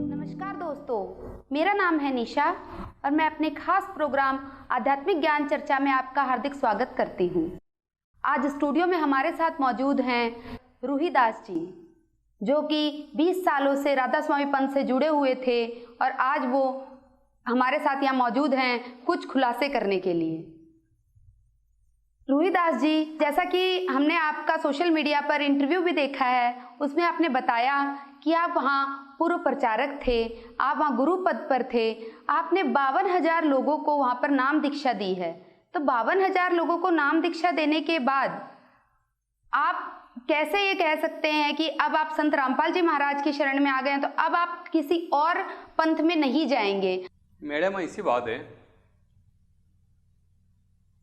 नमस्कार दोस्तों, मेरा नाम है निशा और मैं अपने खास प्रोग्राम आध्यात्मिक ज्ञान चर्चा में आपका हार्दिक स्वागत करती हूँ। आज स्टूडियो में हमारे साथ मौजूद हैं रूही दास जी, जो कि 20 सालों से राधा स्वामी पंथ से जुड़े हुए थे और आज वो हमारे साथ यहाँ मौजूद हैं कुछ खुलासे करने के लिए। रूही दास जी, जैसा कि हमने आपका सोशल मीडिया पर इंटरव्यू भी देखा है, उसमें आपने बताया कि आप वहाँ पूर्व प्रचारक थे, आप वहाँ गुरु पद पर थे, आपने 52,000 लोगों को वहाँ पर नाम दीक्षा दी है। तो 52,000 लोगों को नाम दीक्षा देने के बाद आप कैसे ये कह सकते हैं कि अब आप संत रामपाल जी महाराज की शरण में आ गए हैं, तो अब आप किसी और पंथ में नहीं जाएंगे? मैडम, ऐसी बात है,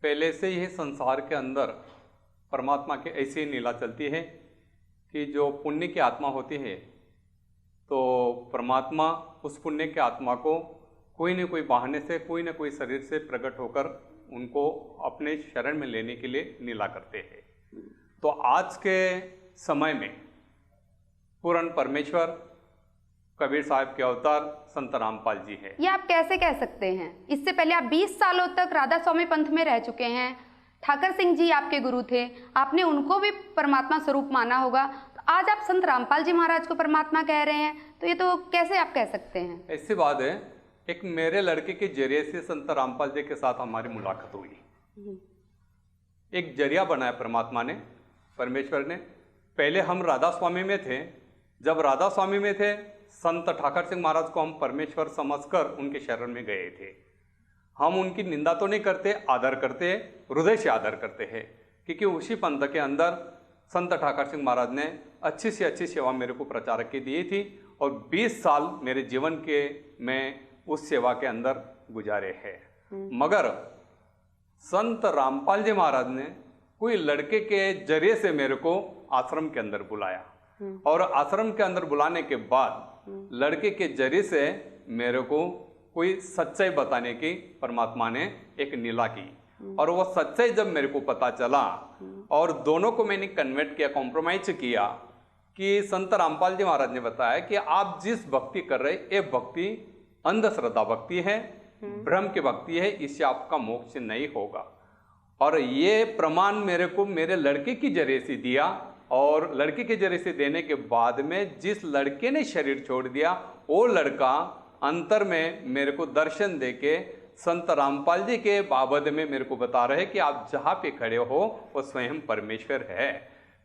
पहले से ही संसार के अंदर परमात्मा की ऐसी लीला चलती है कि जो पुण्य की आत्मा होती है तो परमात्मा उस पुण्य की आत्मा को कोई न कोई बहाने से, कोई न कोई शरीर से प्रकट होकर उनको अपने शरण में लेने के लिए लीला करते हैं। तो आज के समय में पूर्ण परमेश्वर कबीर साहब के अवतार संत रामपाल जी है। ये आप कैसे कह सकते हैं? इससे पहले आप 20 सालों तक राधा स्वामी पंथ में रह चुके हैं। ठाकर सिंह जी आपके गुरु थे, आपने उनको भी परमात्मा स्वरूप माना होगा, तो आज आप संत रामपाल जी महाराज को परमात्मा कह रहे हैं, तो ये तो कैसे आप कह सकते हैं? ऐसी बात है, एक मेरे लड़के के जरिए से संत रामपाल जी के साथ हमारी मुलाकात हुई। एक जरिया बनाया परमात्मा ने, परमेश्वर ने। पहले हम राधा स्वामी में थे। जब राधा स्वामी में थे, संत ठाकर सिंह महाराज को हम परमेश्वर समझकर उनके शरण में गए थे। हम उनकी निंदा तो नहीं करते, आदर करते, हृदय से आदर करते हैं, क्योंकि उसी पंथ के अंदर संत ठाकर सिंह महाराज ने अच्छी से अच्छी सेवा मेरे को प्रचारक की दी थी और 20 साल मेरे जीवन के मैं उस सेवा के अंदर गुजारे हैं। मगर संत रामपाल जी महाराज ने कोई लड़के के जरिए से मेरे को आश्रम के अंदर बुलाया और आश्रम के अंदर बुलाने के बाद लड़के के जरिए से मेरे को कोई सच्चाई बताने की परमात्मा ने एक लीला की और वो सच्चाई जब मेरे को पता चला और दोनों को मैंने कन्वर्ट किया, कॉम्प्रोमाइज किया कि संत रामपाल जी महाराज ने बताया कि आप जिस भक्ति कर रहे ये भक्ति अंधश्रद्धा भक्ति है, भ्रम की भक्ति है, इससे आपका मोक्ष नहीं होगा। और ये प्रमाण मेरे को मेरे लड़के की जरिए से दिया और लड़के के जरिए से देने के बाद में जिस लड़के ने शरीर छोड़ दिया वो लड़का अंतर में मेरे को दर्शन देके संत रामपाल जी के बाबत में मेरे को बता रहे कि आप जहाँ पे खड़े हो वो स्वयं परमेश्वर है।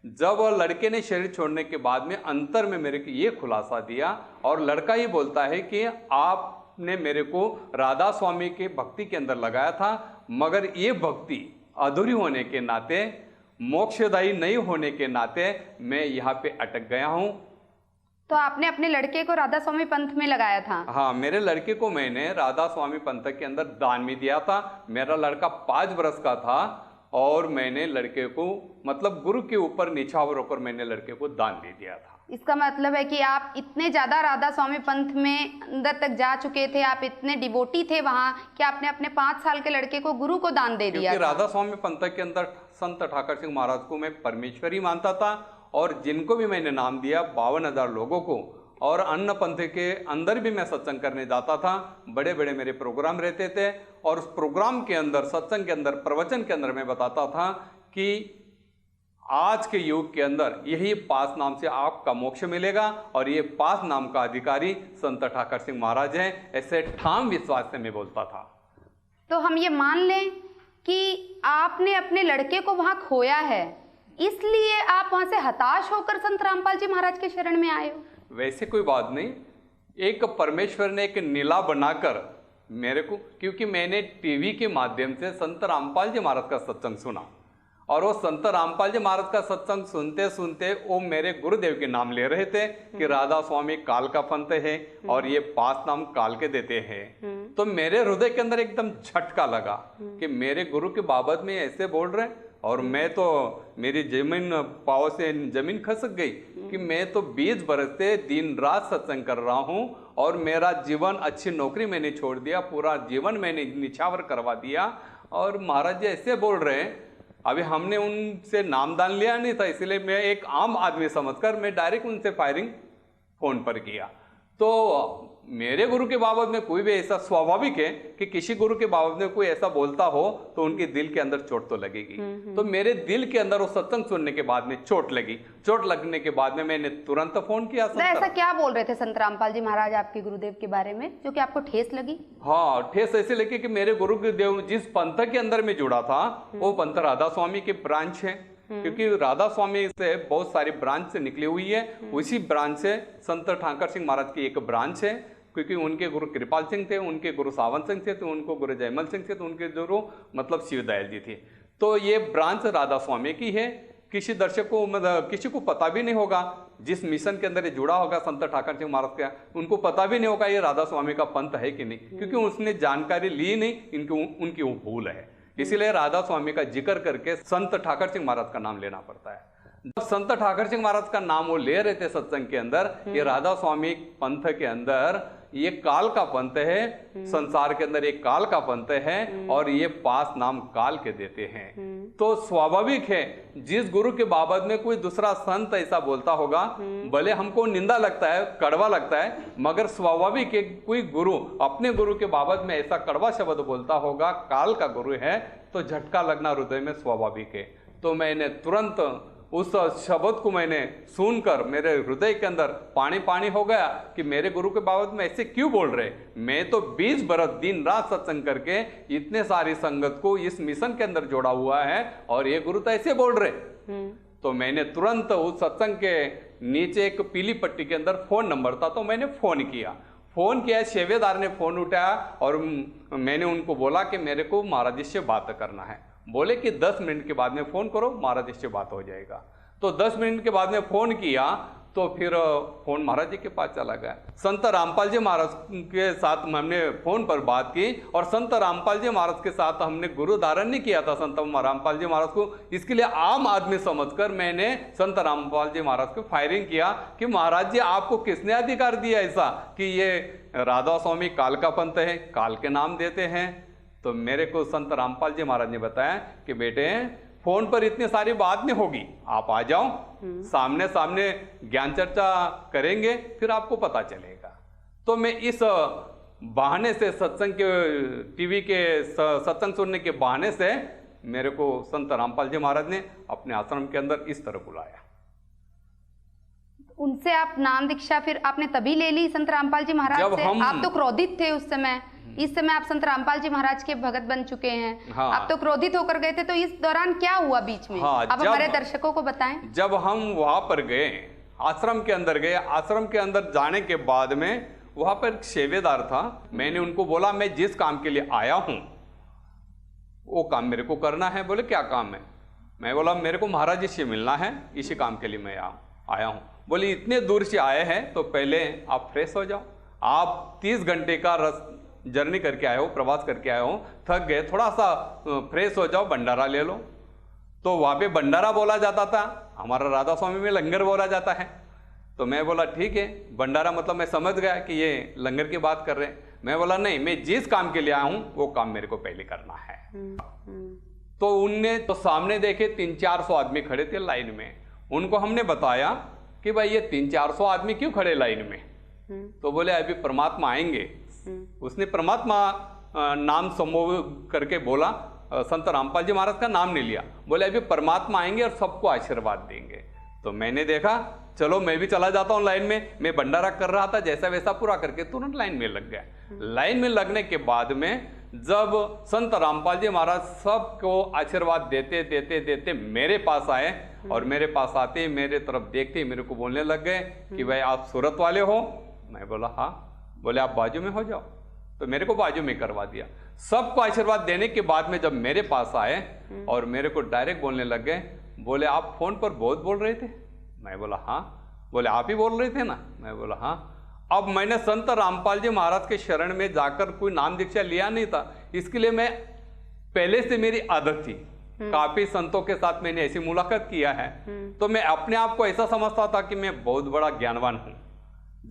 जब लड़के ने शरीर छोड़ने के बाद में अंतर में मेरे को ये खुलासा दिया और लड़का ही बोलता है कि आपने मेरे को राधा स्वामी के भक्ति के अंदर लगाया था, मगर ये भक्ति अधूरी होने के नाते, मोक्षदायी नहीं होने के नाते मैं यहाँ पे अटक गया हूँ। तो आपने अपने लड़के को राधा स्वामी पंथ में लगाया था? हाँ, मेरे लड़के को मैंने राधा स्वामी पंथ के अंदर दान भी दिया था। मेरा लड़का 5 वर्ष का था और मैंने लड़के को मतलब गुरु के ऊपर निछावर होकर मैंने लड़के को दान दे दिया था। इसका मतलब है कि आप इतने ज़्यादा राधा स्वामी पंथ में अंदर तक जा चुके थे, आप इतने डिवोटी थे वहाँ कि आपने अपने 5 साल के लड़के को गुरु को दान दे दिया। राधा स्वामी पंथ के अंदर संत ठाकर सिंह महाराज को मैं परमेश्वर ही मानता था और जिनको भी मैंने नाम दिया 52,000 लोगों को, और अन्न पंथ के अंदर भी मैं सत्संग करने जाता था। बड़े बड़े मेरे प्रोग्राम रहते थे और उस प्रोग्राम के अंदर, सत्संग के अंदर, प्रवचन के अंदर मैं बताता था कि आज के युग के अंदर यही पास नाम से आपका मोक्ष मिलेगा और ये पास नाम का अधिकारी संत ठाकर सिंह महाराज हैं। ऐसे ठाम विश्वास से मैं बोलता था। तो हम ये मान लें कि आपने अपने लड़के को वहां खोया है, इसलिए आप वहां से हताश होकर संत रामपाल जी महाराज के शरण में आए हो? वैसे कोई बात नहीं, एक परमेश्वर ने एक नीला बनाकर मेरे को, क्योंकि मैंने टीवी के माध्यम से संत रामपाल जी महाराज का सत्संग सुना और वो संत रामपाल जी महाराज का सत्संग सुनते सुनते वो मेरे गुरुदेव के नाम ले रहे थे कि राधा स्वामी काल का पंथ है और ये 5 नाम काल के देते हैं। तो मेरे हृदय के अंदर एकदम झटका लगा कि मेरे गुरु के बाबत में ऐसे बोल रहे हैं और मैं तो, मेरी जमीन पाँव से जमीन खसक गई कि मैं तो 20 बरस से दिन रात सत्संग कर रहा हूँ और मेरा जीवन, अच्छी नौकरी मैंने छोड़ दिया, पूरा जीवन मैंने निछावर करवा दिया और महाराज जी ऐसे बोल रहे हैं अभी हमने उनसे नामदान लिया नहीं था, इसलिए मैं एक आम आदमी समझकर मैं डायरेक्ट उनसे फायरिंग फोन पर किया। तो मेरे गुरु के बाबत में कोई भी ऐसा स्वाभाविक है कि किसी गुरु के बाबत में कोई ऐसा बोलता हो तो उनके दिल के अंदर चोट तो लगेगी। तो मेरे दिल के अंदर वो सत्संग सुनने के बाद में चोट लगी। चोट लगने के बाद में मैंने तुरंत फोन किया। ऐसा क्या बोल रहे थे संत रामपाल जी महाराज आपके गुरुदेव के बारे में जो कि आपको ठेस लगी? हाँ, ठेस ऐसे लगी कि मेरे गुरुदेव जिस पंथ के अंदर में जुड़ा था वो पंथ राधा स्वामी के ब्रांच है, क्योंकि राधा स्वामी से बहुत सारी ब्रांच से निकली हुई है। उसी ब्रांच से संत ठाकर सिंह महाराज की एक ब्रांच है, क्योंकि उनके गुरु कृपाल सिंह थे, उनके गुरु सावंत सिंह थे, तो उनको गुरु जयमल सिंह थे, तो उनके गुरु मतलब शिवदयाल जी थे। तो ये ब्रांच राधा स्वामी की है। किसी दर्शक को मतलब किसी को पता भी नहीं होगा, जिस मिशन के अंदर ये जुड़ा होगा संत ठाकर सिंह महाराज का, उनको पता भी नहीं होगा ये राधा स्वामी का पंथ है कि नहीं, क्योंकि उसने जानकारी ली नहीं, उनकी वो भूल है। इसीलिए राधा स्वामी का जिक्र करके संत ठाकर सिंह महाराज का नाम लेना पड़ता है। जब संत ठाकर सिंह महाराज का नाम वो ले रहे थे सत्संग के अंदर, ये राधा स्वामी पंथ के अंदर ये काल का पंथ है, संसार के अंदर एक काल का पंथ है, और ये पास नाम काल के देते हैं। तो स्वाभाविक है जिस गुरु के बाबत में कोई दूसरा संत ऐसा बोलता होगा, भले हमको निंदा लगता है, कड़वा लगता है, मगर स्वाभाविक है कोई गुरु अपने गुरु के बाबत में ऐसा कड़वा शब्द बोलता होगा, काल का गुरु है, तो झटका लगना हृदय में स्वाभाविक है। तो मैंने तुरंत उस शब्द को मैंने सुनकर मेरे हृदय के अंदर पानी पानी हो गया कि मेरे गुरु के बाबत में ऐसे क्यों बोल रहे। मैं तो 20 बरस दिन रात सत्संग करके इतने सारी संगत को इस मिशन के अंदर जोड़ा हुआ है, और ये गुरु तो ऐसे बोल रहे। तो मैंने तुरंत उस सत्संग के नीचे एक पीली पट्टी के अंदर फोन नंबर था, तो मैंने फोन किया। सेवेदार ने फोन उठाया और मैंने उनको बोला कि मेरे को महाराज जी से बात करना है। बोले कि 10 मिनट के बाद में फोन करो, महाराज जी से बात हो जाएगा। तो 10 मिनट के बाद में फोन किया, तो फिर फोन महाराज जी के पास चला गया। संत रामपाल जी महाराज के साथ हमने फोन पर बात की, और संत रामपाल जी महाराज के साथ हमने गुरु धारण नहीं किया था संत रामपाल जी महाराज को। इसके लिए आम आदमी समझकर मैंने संत रामपाल जी महाराज को फायरिंग किया कि महाराज जी आपको किसने अधिकार दिया ऐसा कि ये राधा स्वामी काल का पंथ है, काल के नाम देते हैं। तो मेरे को संत रामपाल जी महाराज ने बताया कि बेटे फोन पर इतनी सारी बात नहीं होगी, आप आ जाओ, सामने सामने ज्ञान चर्चा करेंगे, फिर आपको पता चलेगा। तो मैं इस बहाने से सत्संग के टीवी के सत्संग सुनने के बहाने से मेरे को संत रामपाल जी महाराज ने अपने आश्रम के अंदर इस तरह बुलाया। उनसे आप नाम दीक्षा फिर आपने तभी ले ली संत रामपाल जी महाराज से? आप तो क्रोधित थे उस समय, इस समय आप संत रामपाल जी महाराज के भगत बन चुके हैं। हाँ। आप तो क्रोधित होकर गए थे, तो इस दौरान क्या हुआ बीच में? हाँ, आप हमारे दर्शकों को बताएं। जब हम वहां पर गए, आश्रम के अंदर गए, आश्रम के अंदर जाने के बाद में वहां पर एक सेवेदार था। मैंने उनको बोला मैं जिस काम के लिए आया हूं वो काम मेरे को करना है। बोले क्या काम है? मैं बोला मेरे को महाराज जी से मिलना है, इसी काम के लिए मैं आया हूं। बोले इतने दूर से आए हैं तो पहले आप फ्रेश हो जाओ, आप 30 घंटे का जर्नी करके आए हो, प्रवास करके आए हो, थक गए, थोड़ा सा फ्रेश हो जाओ, भंडारा ले लो। तो वहाँ पे भंडारा बोला जाता था, हमारा राधा स्वामी में लंगर बोला जाता है। तो मैं बोला ठीक है, भंडारा मतलब मैं समझ गया कि ये लंगर की बात कर रहे हैं। मैं बोला नहीं, मैं जिस काम के लिए आया हूँ वो काम मेरे को पहले करना है। तो उनने तो सामने देखे 300-400 आदमी खड़े थे लाइन में। उनको हमने बताया कि भाई ये 300-400 आदमी क्यों खड़े लाइन में? तो बोले अभी परमात्मा आएंगे। उसने परमात्मा नाम संबोधित करके बोला, संत रामपाल जी महाराज का नाम नहीं लिया। बोले अभी परमात्मा आएंगे और सबको आशीर्वाद देंगे। तो मैंने देखा चलो मैं भी चला जाता हूँ लाइन में। मैं भंडारा कर रहा था, जैसा वैसा पूरा करके तुरंत लाइन में लग गया। लाइन में लगने के बाद में जब संत रामपाल जी महाराज सबको आशीर्वाद देते देते देते मेरे पास आए, और मेरे पास आते मेरे तरफ देखते मेरे को बोलने लग गए कि भाई आप सूरत वाले हो? मैं बोला हाँ। बोले आप बाजू में हो जाओ। तो मेरे को बाजू में करवा दिया। सबको आशीर्वाद देने के बाद में जब मेरे पास आए और मेरे को डायरेक्ट बोलने लग गए, बोले आप फोन पर बहुत बोल रहे थे? मैं बोला हाँ। बोले आप ही बोल रहे थे ना? मैं बोला हाँ। अब मैंने संत रामपाल जी महाराज के शरण में जाकर कोई नाम दीक्षा लिया नहीं था, इसके लिए मैं पहले से मेरी आदत थी, काफी संतों के साथ मैंने ऐसी मुलाकात किया है। तो मैं अपने आप को ऐसा समझता था कि मैं बहुत बड़ा ज्ञानवान हूं।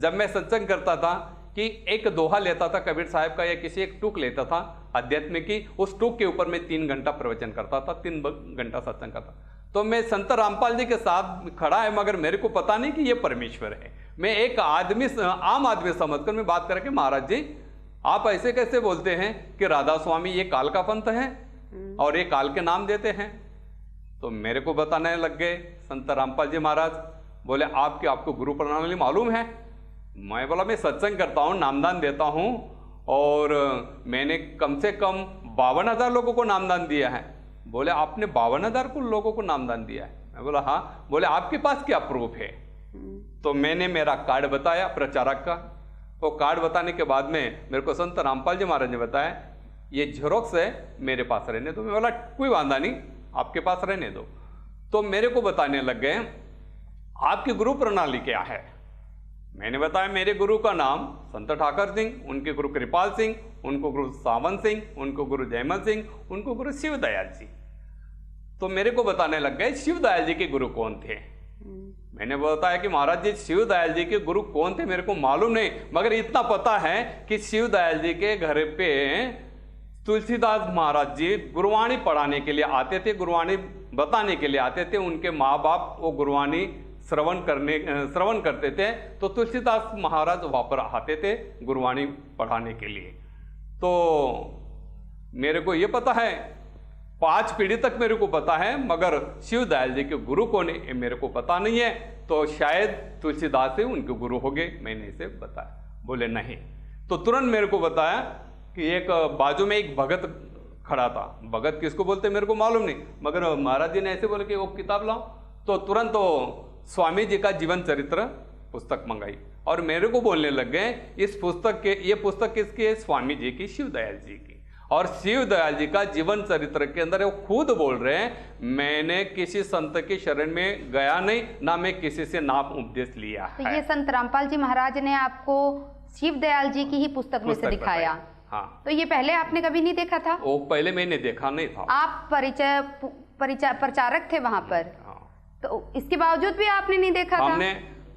जब मैं सत्संग करता था कि एक दोहा लेता था कबीर साहब का या किसी एक टूक लेता था अध्यात्म की, उस टूक के ऊपर मैं 3 घंटा प्रवचन करता था, 3 घंटा सत्संग करता। तो मैं संत रामपाल जी के साथ खड़ा है, मगर मेरे को पता नहीं कि ये परमेश्वर है। मैं एक आदमी, आम आदमी समझकर मैं बात करके, महाराज जी आप ऐसे कैसे बोलते हैं कि राधा स्वामी ये काल का पंथ है और ये काल के नाम देते हैं। तो मेरे को बताने लग गए संत रामपाल जी महाराज, बोले आपको गुरु प्रणाली मालूम है? मैं बोला मैं सत्संग करता हूँ, नामदान देता हूँ और मैंने कम से कम 52,000 लोगों को नामदान दिया है। बोले आपने 52,000 लोगों को नामदान दिया है? मैं बोला हाँ। बोले आपके पास क्या प्रूफ है? तो मैंने मेरा कार्ड बताया प्रचारक का। वो कार्ड बताने के बाद में मेरे को संत रामपाल जी महाराज ने बताया ये झेरॉक्स है, मेरे पास रहने दो। मैं बोला कोई वादा नहीं, आपके पास रहने दो। तो मेरे को बताने लग गए आपकी गुरु प्रणाली क्या है। मैंने बताया मेरे गुरु का नाम संत ठाकर सिंह, उनके गुरु कृपाल सिंह, उनको गुरु सावंत सिंह, उनको गुरु जयमल सिंह, उनको गुरु शिवदयाल जी। तो मेरे को बताने लग गए शिवदयाल जी के गुरु कौन थे। मैंने बताया कि महाराज जी शिवदयाल जी के गुरु कौन थे मेरे को मालूम नहीं, मगर इतना पता है कि शिवदयाल जी के घर पे तुलसीदास महाराज जी गुरुवाणी पढ़ाने के लिए आते थे, गुरुवाणी बताने के लिए आते थे। उनके माँ बाप वो गुरुवाणी श्रवण करते थे, तो तुलसीदास महाराज वहाँ पर आते थे गुरुवाणी पढ़ाने के लिए। तो मेरे को ये पता है, 5 पीढ़ी तक मेरे को पता है, मगर शिवदयाल जी के गुरु कौन है मेरे को पता नहीं है। तो शायद तुलसीदास से उनके गुरु हो गए, मैंने इसे बताया। बोले नहीं। तो तुरंत मेरे को बताया कि एक बाजू में एक भगत खड़ा था। भगत किसको बोलते मेरे को मालूम नहीं, मगर महाराज जी ने ऐसे बोले कि वो किताब लाओ। तो तुरंत तो स्वामी जी का जीवन चरित्र पुस्तक मंगाई और मेरे को बोलने लग गए इस पुस्तक के, ये पुस्तक किसकी है? स्वामी जी की, शिवदयाल जी की। और शिवदयाल जी का जीवन चरित्र के अंदर वो खुद बोल रहे हैं मैंने किसी संत की शरण में गया नहीं, ना मैं किसी से नाम उपदेश लिया है। तो ये संत रामपाल जी महाराज ने आपको शिवदयाल जी की ही पुस्तक में से दिखाया। हाँ। तो ये पहले आपने कभी नहीं देखा था? वो पहले मैंने देखा नहीं था। आप प्रचारक थे वहां पर। हाँ। तो इसके बावजूद भी आपने नहीं देखा था?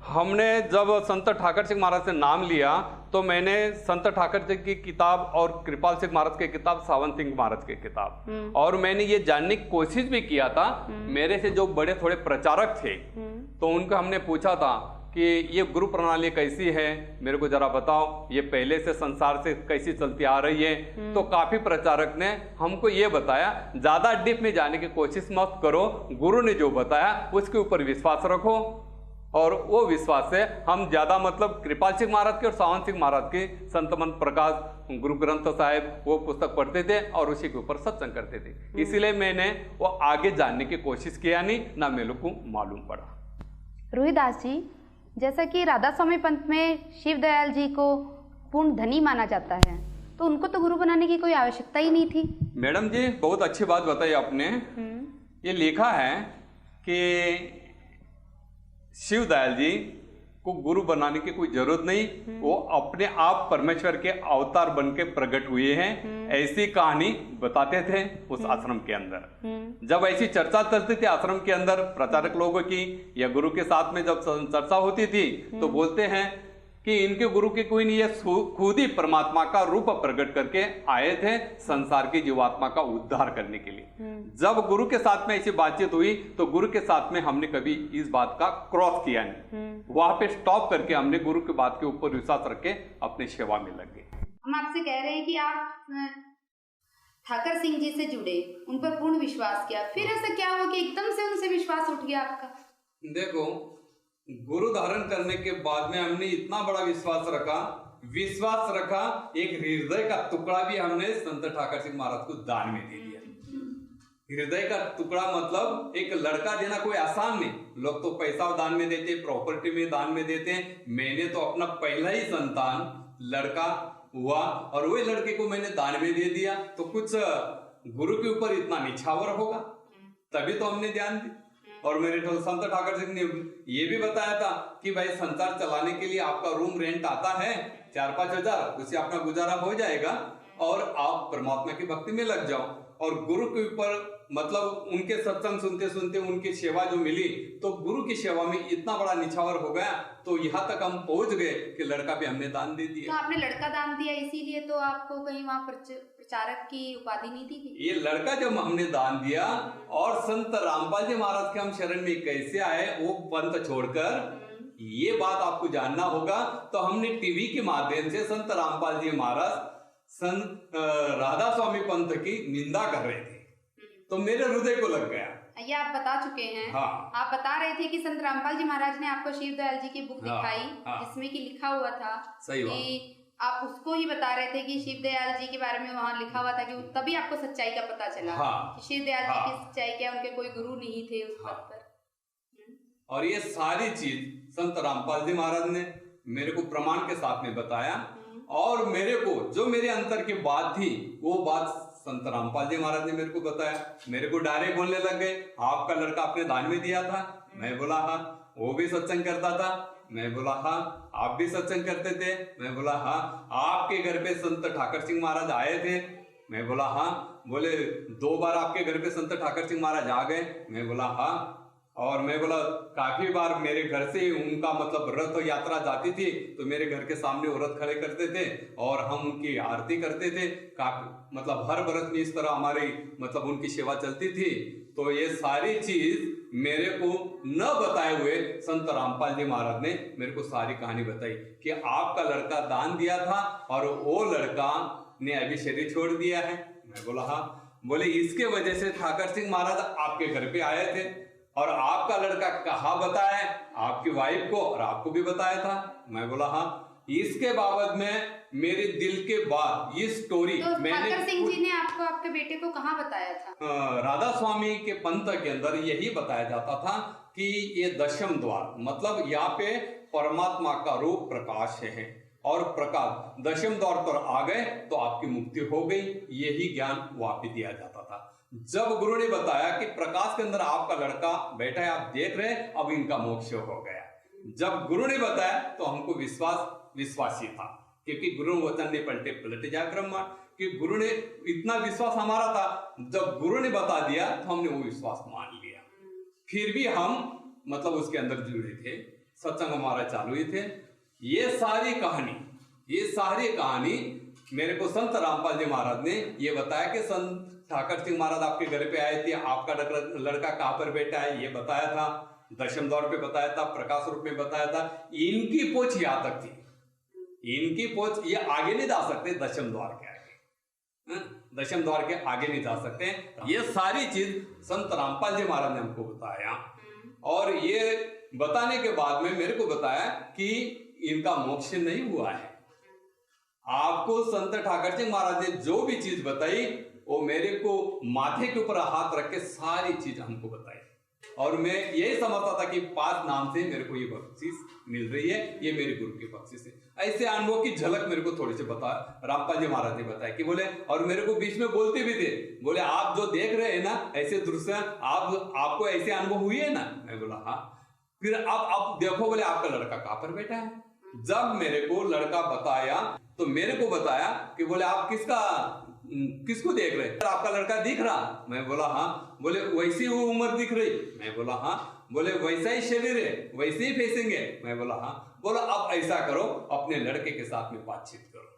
हमने जब संत ठाकर सिंह महाराज से नाम लिया तो मैंने संत ठाकर सिंह की किताब और कृपाल सिंह महाराज की किताब, सावंत सिंह महाराज की किताब, और मैंने ये जानने की कोशिश भी किया था। मेरे से जो बड़े थोड़े प्रचारक थे तो उनको हमने पूछा था कि ये गुरु प्रणाली कैसी है, मेरे को जरा बताओ, ये पहले से संसार से कैसी चलती आ रही है। तो काफी प्रचारक ने हमको ये बताया ज्यादा डीप में जाने की कोशिश मत करो, गुरु ने जो बताया उसके ऊपर विश्वास रखो। और वो विश्वास से हम ज्यादा मतलब कृपाल सिंह महाराज के और सावंत सिंह महाराज के संत मंत्र प्रकाश गुरु ग्रंथ साहिब वो पुस्तक पढ़ते थे और उसी के ऊपर सत्संग करते थे। इसीलिए मैंने वो आगे जानने की कोशिश किया नहीं, ना मेरे को मालूम पड़ा। रोहिदास जी, जैसा कि राधा स्वामी पंथ में शिवदयाल जी को पूर्ण धनी माना जाता है, तो उनको तो गुरु बनाने की कोई आवश्यकता ही नहीं थी। मैडम जी बहुत अच्छी बात बताई आपने। ये लिखा है कि शिवदयाल जी को गुरु बनाने की कोई जरूरत नहीं, वो अपने आप परमेश्वर के अवतार बन के प्रकट हुए हैं, ऐसी कहानी बताते थे उस आश्रम के अंदर। जब ऐसी चर्चा चलती थी आश्रम के अंदर प्रचारक लोगों की या गुरु के साथ में जब चर्चा होती थी तो बोलते हैं कि इनके गुरु के कोई नहीं, ये खुद ही परमात्मा का रूप प्रकट करके आए थे संसार की जीवात्मा का उद्धार करने के लिए। जब गुरु के साथ में ऐसी बातचीत हुई तो गुरु के साथ में हमने कभी इस बात का क्रॉस किया नहीं, वहां पे स्टॉप करके हमने गुरु की बात के ऊपर विश्वास रख के अपनी सेवा में लग गए। हम आपसे कह रहे हैं कि आप ठाकर सिंह जी से जुड़े, उन पर पूर्ण विश्वास किया, फिर ऐसा क्या हुआ कि एकदम से उनसे विश्वास उठ गया आपका? देखो, गुरु धारण करने के बाद में हमने इतना बड़ा विश्वास रखा, एक हृदय का टुकड़ा भी हमने संत ठाकर सिंह महाराज को दान में दे दिया। हृदय का टुकड़ा मतलब एक लड़का देना कोई आसान नहीं। लोग तो पैसा दान में देते, प्रॉपर्टी में दान में देते, मैंने तो अपना पहला ही संतान लड़का हुआ और वही लड़के को मैंने दान में दे दिया। तो कुछ गुरु के ऊपर इतना निछावर होगा, तभी तो हमने ध्यान दी। और मेरे संत ठाकर सिंह ने ये भी बताया था कि भाई संसार चलाने के लिए आपका रूम रेंट आता है 4-5 हजार, उससे अपना गुजारा हो जाएगा और आप परमात्मा की भक्ति में लग जाओ। और गुरु के ऊपर मतलब उनके सत्संग सुनते सुनते उनकी सेवा जो मिली, तो गुरु की सेवा में इतना बड़ा निछावर हो गया, तो यहाँ तक हम पहुंच गए कि लड़का भी हमने दान दे दिया। तो आपने लड़का दान दिया, इसीलिए तो आपको कहीं वहाँ प्रचारक की उपाधि नहीं दी थी? ये लड़का जब हमने दान दिया और संत रामपाल जी महाराज के हम शरण में कैसे आए, वो पंथ छोड़कर, ये बात आपको जानना होगा। तो हमने टीवी के माध्यम से संत रामपाल जी महाराज संत राधा स्वामी पंथ की निंदा कर रहे थे, तो मेरे हृदय को लग गया। ये आप बता चुके हैं। हाँ। आप बता रहे थे कि संत रामपाल जी महाराज ने आपको शिव दयाल जी की बुक दिखाई, जिसमें कि लिखा हुआ था कि आप उसको ही बता रहे थे कि शिव दयाल जी के बारे में वहाँ लिखा हुआ था, कि तभी आपको सच्चाई का पता चला कि शिव दयाल जी की सच्चाई क्या, उनके कोई गुरु नहीं थे उस पद पर। और ये सारी चीज संत रामपाल जी महाराज ने मेरे को प्रमाण के साथ में बताया, और मेरे को जो मेरे अंतर की बात थी वो बात संत रामपाल जी महाराज ने मेरे को बताया। मेरे को डायरेक्ट बोलने लग गए, आपका लड़का आपने दान में दिया था? मैं बोला हाँ। वो भी सत्संग करता था? मैं बोला हाँ। आप भी सत्संग करते थे? मैं बोला हाँ। आपके घर पे संत ठाकर सिंह महाराज आए थे? मैं बोला हाँ। बोले 2 बार आपके घर पे संत ठाकर सिंह महाराज आ गए? मैं बोला हाँ। और मैं बोला काफी बार मेरे घर से उनका मतलब रथ यात्रा जाती थी, तो मेरे घर के सामने वो रथ खड़े करते थे और हम उनकी आरती करते थे। काफी मतलब हर बरस में इस तरह हमारी मतलब उनकी सेवा चलती थी। तो ये सारी चीज मेरे को न बताए हुए संत रामपाल जी महाराज ने मेरे को सारी कहानी बताई कि आपका लड़का दान दिया था और वो लड़का ने अभी शरीर छोड़ दिया है। मैं बोला हाँ। बोले इसके वजह से ठाकर सिंह महाराज आपके घर पे आए थे, और आपका लड़का कहाँ बताया? आपकी वाइफ को और आपको भी बताया था? मैं बोला हाँ। इसके बाबत में मेरे दिल के बात ये स्टोरी तो मैंने ठाकर सिंह जी ने आपको आपके बेटे को कहाँ बताया था? राधा स्वामी के पंथ के अंदर यही बताया जाता था कि ये दशम द्वार मतलब यहाँ पे परमात्मा का रूप प्रकाश है, और प्रकाश दशम द्वार पर आ गए तो आपकी मुक्ति हो गई, यही ज्ञान वहां पे दिया जाता था। जब गुरु ने बताया कि प्रकाश के अंदर आपका लड़का बैठा है, आप देख रहे हैं, अब इनका मोक्ष हो गया। जब गुरु ने बताया तो हमको विश्वास ही था, क्योंकि गुरु वचन ने पलटे पलट जा ब्रह्मा, कि गुरु ने इतना विश्वास हमारा था। जब गुरु ने बता दिया तो हमने वो विश्वास मान लिया। फिर भी हम मतलब उसके अंदर जुड़े थे, सत्संग हमारा चालू ही थे। ये सारी कहानी मेरे को संत रामपाल जी महाराज ने ये बताया कि संत ठाकर सिंह महाराज आपके घर पे आए थे, आपका लड़का कहाँ पर बैठा है ये बताया था, दशम द्वार पे बताया था, प्रकाश रूप में बताया था। इनकी पोछ यहाँ तक थी, इनकी पोछ ये आगे नहीं जा सकते, दशम द्वार के आगे, दशम द्वार के आगे नहीं जा सकते। ये सारी चीज संत रामपाल जी महाराज ने हमको बताया, और ये बताने के बाद में मेरे को बताया कि इनका मोक्ष नहीं हुआ है। आपको संत ठाकर सिंह महाराज ने जो भी चीज बताई वो मेरे को माथे के ऊपर हाथ रख के सारी चीज हमको बताई, और मैं यही समझता था कि 5 नाम से मेरे को ये बख्शिश मिल रही है, ये मेरे गुरु की बख्शिश है। ऐसे अनुभव की झलक मेरे को थोड़ी सी रामपाल जी महाराज ने बताया कि बोले, और मेरे को बीच में बोलते भी थे, बोले आप जो देख रहे हैं ना ऐसे दृश्य, आपको ऐसे अनुभव हुए है ना? मैं बोला हाँ। फिर अब देखो, बोले आपका लड़का कहाँ पर बैठा है? जब मेरे को लड़का बताया तो मेरे को बताया कि बोले आप किसको देख रहे हैं? आपका लड़का दिख रहा? मैं बोला हाँ। बोले वैसी वो उम्र दिख रही? मैं बोला हाँ। बोले वैसा ही शरीर है, वैसे ही फेसेंगे? मैं बोला हाँ। बोला अब ऐसा करो, अपने लड़के के साथ में बातचीत करो।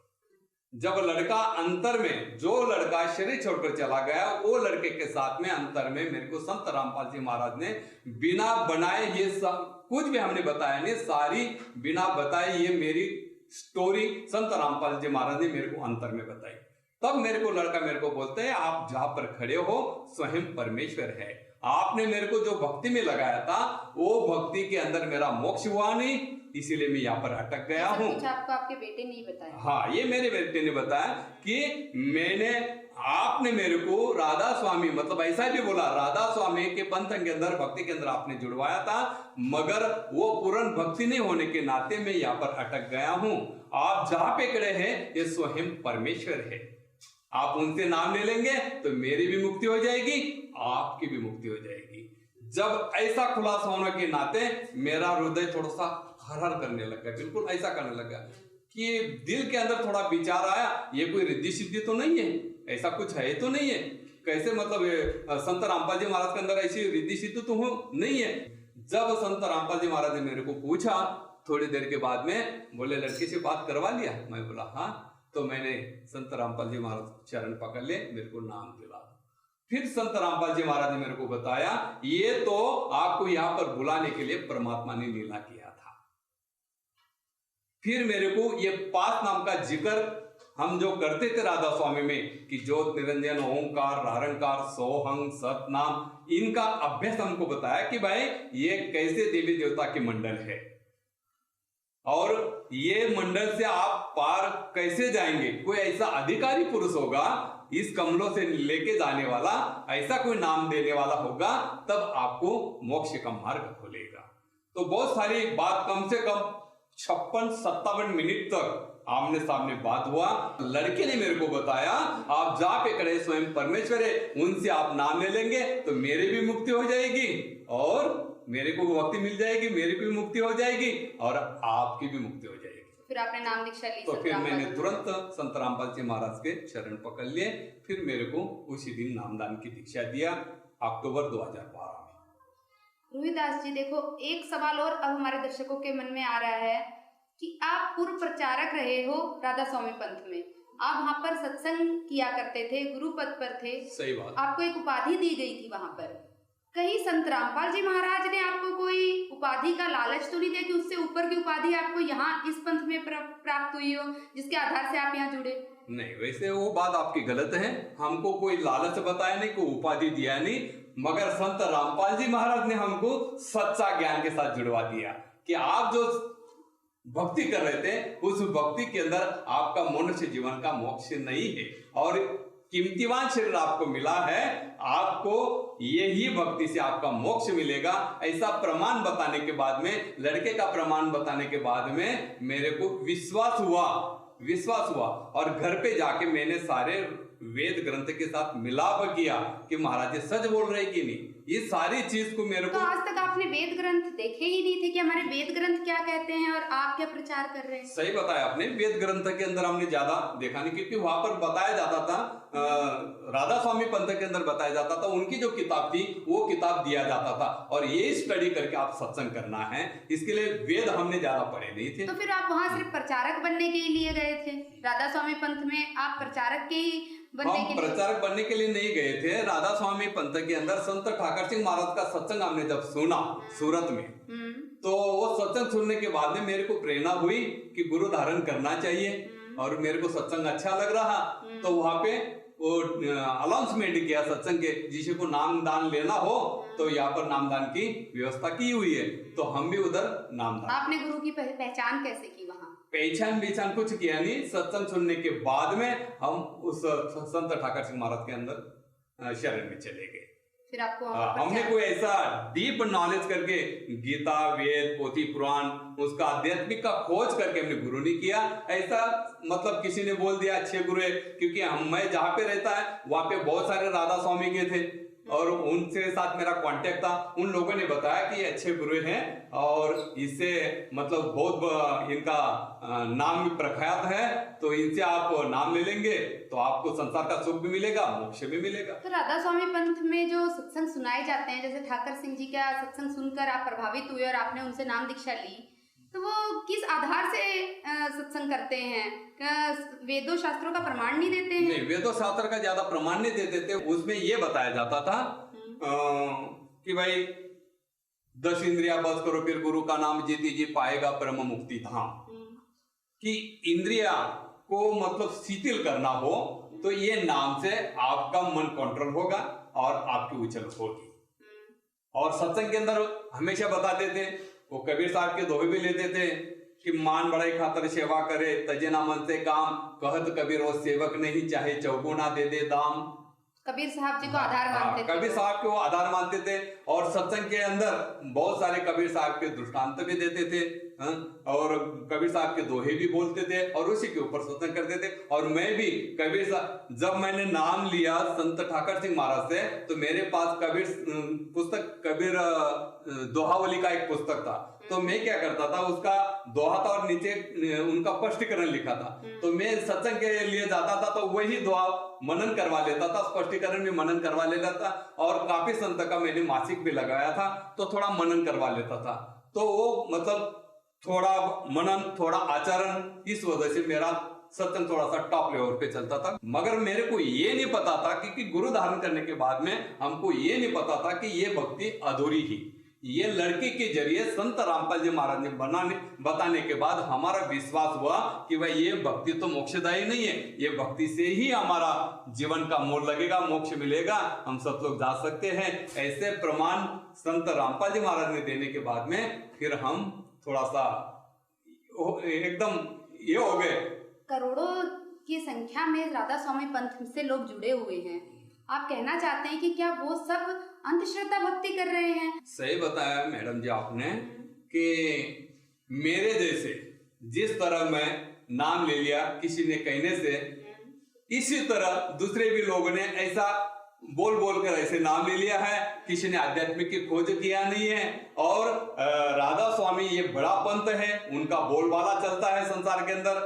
जब लड़का अंतर में, जो लड़का शरीर छोड़कर चला गया, वो लड़के के साथ में अंतर में मेरे को संत रामपाल जी महाराज ने बिना बनाए, ये सब कुछ भी हमने बताया नहीं, सारी बिना बताए ये मेरी स्टोरी संत रामपाल जी महाराज ने मेरे को अंतर में बताई। तब मेरे को लड़का मेरे को बोलते हैं, आप जहां पर खड़े हो स्वयं परमेश्वर है। आपने मेरे को जो भक्ति में लगाया था वो भक्ति के अंदर मेरा मोक्ष हुआ नहीं, इसीलिए मैं यहाँ पर अटक गया हूँ। आपको आपके बेटे ने बताया? हाँ, ये मेरे बेटे ने बताया कि आपने मेरे को राधा स्वामी, मतलब ऐसा भी बोला, राधा स्वामी के पंथ के अंदर भक्ति के अंदर आपने जुड़वाया था, मगर वो पूर्ण भक्ति नहीं होने के नाते मैं यहाँ पर अटक गया हूँ। आप जहाँ पे खड़े हैं ये स्वयं परमेश्वर है, आप उनसे नाम ले लेंगे तो मेरी भी मुक्ति हो जाएगी, आपकी भी मुक्ति हो जाएगी। जब ऐसा खुलासा होने के नाते मेरा हृदय थोड़ा सा हर करने लगा, बिल्कुल ऐसा करने लगा कि दिल के अंदर थोड़ा विचार आया, ये कोई रिद्धि सिद्धि तो नहीं है, ऐसा कुछ है तो नहीं है, कैसे मतलब संत रामपाल जी महाराज के अंदर ऐसी रिद्धि सिद्धि तो नहीं है। जब संत रामपाल जी महाराज ने मेरे को पूछा थोड़ी देर के बाद में, बोले लड़के से बात करवा लिया? मैं बोला हाँ। तो मैंने संत रामपाल जी महाराज चरण पकड़ ले, मेरे को नाम दिला। फिर संत रामपाल जी महाराज ने मेरे को बताया ये तो आपको यहाँ पर बुलाने के लिए परमात्मा ने लीला किया था। फिर मेरे को ये 5 नाम का जिक्र हम जो करते थे राधा स्वामी में कि ज्योत निरंजन ओंकार नारंकार सोहंग सतनाम, इनका अभ्यास हमको बताया कि भाई ये कैसे देवी देवता के मंडल है और ये मंडल से आप पार कैसे जाएंगे। कोई ऐसा अधिकारी पुरुष होगा इस कमलों से लेके जाने वाला, ऐसा कोई नाम देने वाला होगा, तब आपको मोक्ष का मार्ग खुलेगा। तो बहुत सारी बात, कम से कम 56-57 मिनट तक आमने सामने बात हुआ। लड़के ने मेरे को बताया आप जा पे खड़े स्वयं परमेश्वर है, उनसे आप नाम ले लेंगे तो मेरे भी मुक्ति हो जाएगी और मेरे को मुक्ति मिल जाएगी, मेरी भी मुक्ति हो जाएगी और आपकी भी मुक्ति हो जाएगी। फिर आपने नाम दीक्षा ली? तो फिर मैंने तुरंत संत रामपाल जी महाराज के चरण पकड़ लिए। फिर मेरे को उसी दिन नामदान की दीक्षा दिया अक्टूबर 2012 में। रोहिदास जी देखो, एक सवाल और अब हमारे दर्शकों के मन में आ रहा है कि आप पूर्व प्रचारक रहे हो राधा स्वामी पंथ में, आप वहाँ पर सत्संग किया करते थे, गुरु पद पर थे। सही बात। आपको एक उपाधि दी गई थी वहाँ पर, कहीं संत रामपाल जी महाराज ने आपको कोई उपाधि का लालच तो नहीं दिया कि उससे ऊपर की उपाधि आपको यहाँ इस पंथ में प्राप्त हुई हो जिसके आधार से आप यहाँ जुड़े? नहीं, वैसे वो बात आपकी गलत है। हमको कोई लालच बताया नहीं, कोई उपाधि दिया नहीं, मगर संत रामपाल जी महाराज ने हमको सच्चा ज्ञान के साथ जुड़वा दिया कि आप जो भक्ति कर रहे थे उस भक्ति के अंदर आपका मनुष्य जीवन का मोक्ष नहीं है और कीमतीवान शरीर आपको मिला है, आपको यही भक्ति से आपका मोक्ष मिलेगा। ऐसा प्रमाण बताने के बाद में, लड़के का प्रमाण बताने के बाद में मेरे को विश्वास हुआ और घर पे जाके मैंने सारे वेद ग्रंथ के साथ मिलाप किया कि महाराज जी सच बोल रहे कि नहीं। ये सारी चीज को मेरे को, तो आज तक आपने वेद ग्रंथ देखे ही नहीं थे कि हमारे वेद ग्रंथ क्या कहते हैं और आप क्या प्रचार कर रहे हैं? सही बताया आपने, वेद ग्रंथ के अंदर हमने ज्यादा देखा नहीं, क्योंकि वहां पर बताया जाता था राधा स्वामी पंथ के अंदर बताया जाता था, उनकी जो किताब थी वो किताब दिया जाता था और ये स्टडी करके आप सत्संग करना है, इसके लिए वेद हमने ज्यादा पढ़े नहीं थे। तो फिर आप वहाँ सिर्फ प्रचारक बनने के लिए गए थे? राधा स्वामी पंथ में आप प्रचारक के ही हम प्रचारक बनने के लिए नहीं गए थे। राधा स्वामी पंथ के अंदर संत ठाकर सिंह महाराज का सत्संग हमने जब सुना सूरत में, तो वो सत्संग सुनने के बाद में मेरे को प्रेरणा हुई कि गुरु धारण करना चाहिए और मेरे को सत्संग अच्छा लग रहा। तो वहां पे वो अनाउंसमेंट किया सत्संग के, जिसे को नाम दान लेना हो तो यहाँ पर नामदान की व्यवस्था की हुई है, तो हम भी उधर नामदान। आपने गुरु की पहचान कैसे की वहाँ? पहचान कुछ किया नहीं, सत्संग सुनने के बाद में हम उस संत ठाकर सिंह महाराज के अंदर शरण में चले गए। फिर आपको हमने कोई ऐसा डीप नॉलेज करके गीता वेद पोथी पुराण उसका आध्यात्मिक का खोज करके हमने गुरु नहीं किया। ऐसा मतलब किसी ने बोल दिया अच्छे गुरु है, क्योंकि मैं जहाँ पे रहता है वहाँ पे बहुत सारे राधा स्वामी के थे और उनसे साथ मेरा कांटेक्ट था। उन लोगों ने बताया कि ये अच्छे गुरु हैं और इससे मतलब बहुत इनका नाम भी प्रख्यात है, तो इनसे आप नाम ले लेंगे तो आपको संसार का सुख भी मिलेगा, मोक्ष भी मिलेगा। तो राधा स्वामी पंथ में जो सत्संग सुनाए जाते हैं, जैसे ठाकर सिंह जी का सत्संग सुनकर आप प्रभावित हुए और आपने उनसे नाम दीक्षा ली, तो वो किस आधार से सत्संग करते हैं? वेदों शास्त्रों का प्रमाण नहीं देते हैं? नहीं, वेदों शास्त्र का ज्यादा प्रमाण नहीं देते थे। उसमें ये बताया जाता था कि भाई 10 इंद्रिया बस करो फिर गुरु का नाम जीती जी पाएगा परम मुक्ति धाम। कि इंद्रिया को मतलब शिथिल करना हो तो ये नाम से आपका मन कंट्रोल होगा और आपकी उछल होगी। और सत्संग के अंदर हमेशा बताते थे, वो कबीर साहब के दोहे भी लेते थे कि मान बड़ाई खातर सेवा करे तजे ना मन से काम, कहत कबीर वो सेवक नहीं चाहे चौगुना दे दे दाम। कबीर साहब जी को आधार मानते थे। कबीर साहब को आधार मानते थे और सत्संग के अंदर बहुत सारे कबीर साहब के दृष्टांत भी देते थे और कबीर साहब के दोहे भी बोलते थे और उसी के ऊपर सत्संग करते थे। और मैं भी कबीर साहब, जब मैंने नाम लिया संत ठाकर सिंह महाराज से, तो मेरे पास कबीर पुस्तक, कबीर दोहावली का एक पुस्तक था, तो मैं क्या करता था, उसका दोहा था और नीचे उनका स्पष्टीकरण लिखा था। तो मैं सत्संग के लिए जाता था तो वही दोहा मनन करवा लेता था, स्पष्टीकरण भी मनन करवा लेता था। और काफी संत का मैंने मासिक भी लगाया था तो थोड़ा मनन करवा लेता था। तो वो मतलब थोड़ा मनन थोड़ा आचरण, इस वजह से मेरा सत्संग थोड़ा सा टॉप लेवल पे चलता था। मगर मेरे को ये नहीं पता था कि गुरु धारण करने के बाद में हमको ये नहीं पता था कि ये भक्ति अधूरी ही। ये लड़के के जरिए संत रामपाल जी महाराज ने बताने के बाद हमारा विश्वास हुआ कि भाई ये भक्ति तो मोक्षदायी नहीं है, ये भक्ति से ही हमारा जीवन का मोड़ लगेगा, मोक्ष मिलेगा, हम सब लोग जा सकते हैं। ऐसे प्रमाण संत रामपाल जी महाराज ने देने के बाद में फिर हम थोड़ा सा एकदम ये हो गए। करोड़ों की संख्या में राधा स्वामी पंथ से लोग जुड़े हुए हैं। आप कहना चाहते हैं कि क्या वो सब अंधश्रद्धा भक्ति कर रहे हैं? सही बताया मैडम जी आपने कि मेरे जैसे जिस तरह मैं नाम ले लिया किसी ने कहने से, इसी तरह दूसरे भी लोगों ने ऐसा बोल बोल कर ऐसे नाम ले लिया है। किसी ने आध्यात्मिक की खोज किया नहीं है। और राधा स्वामी ये बड़ा पंथ है, उनका बोलबाला चलता है संसार के अंदर,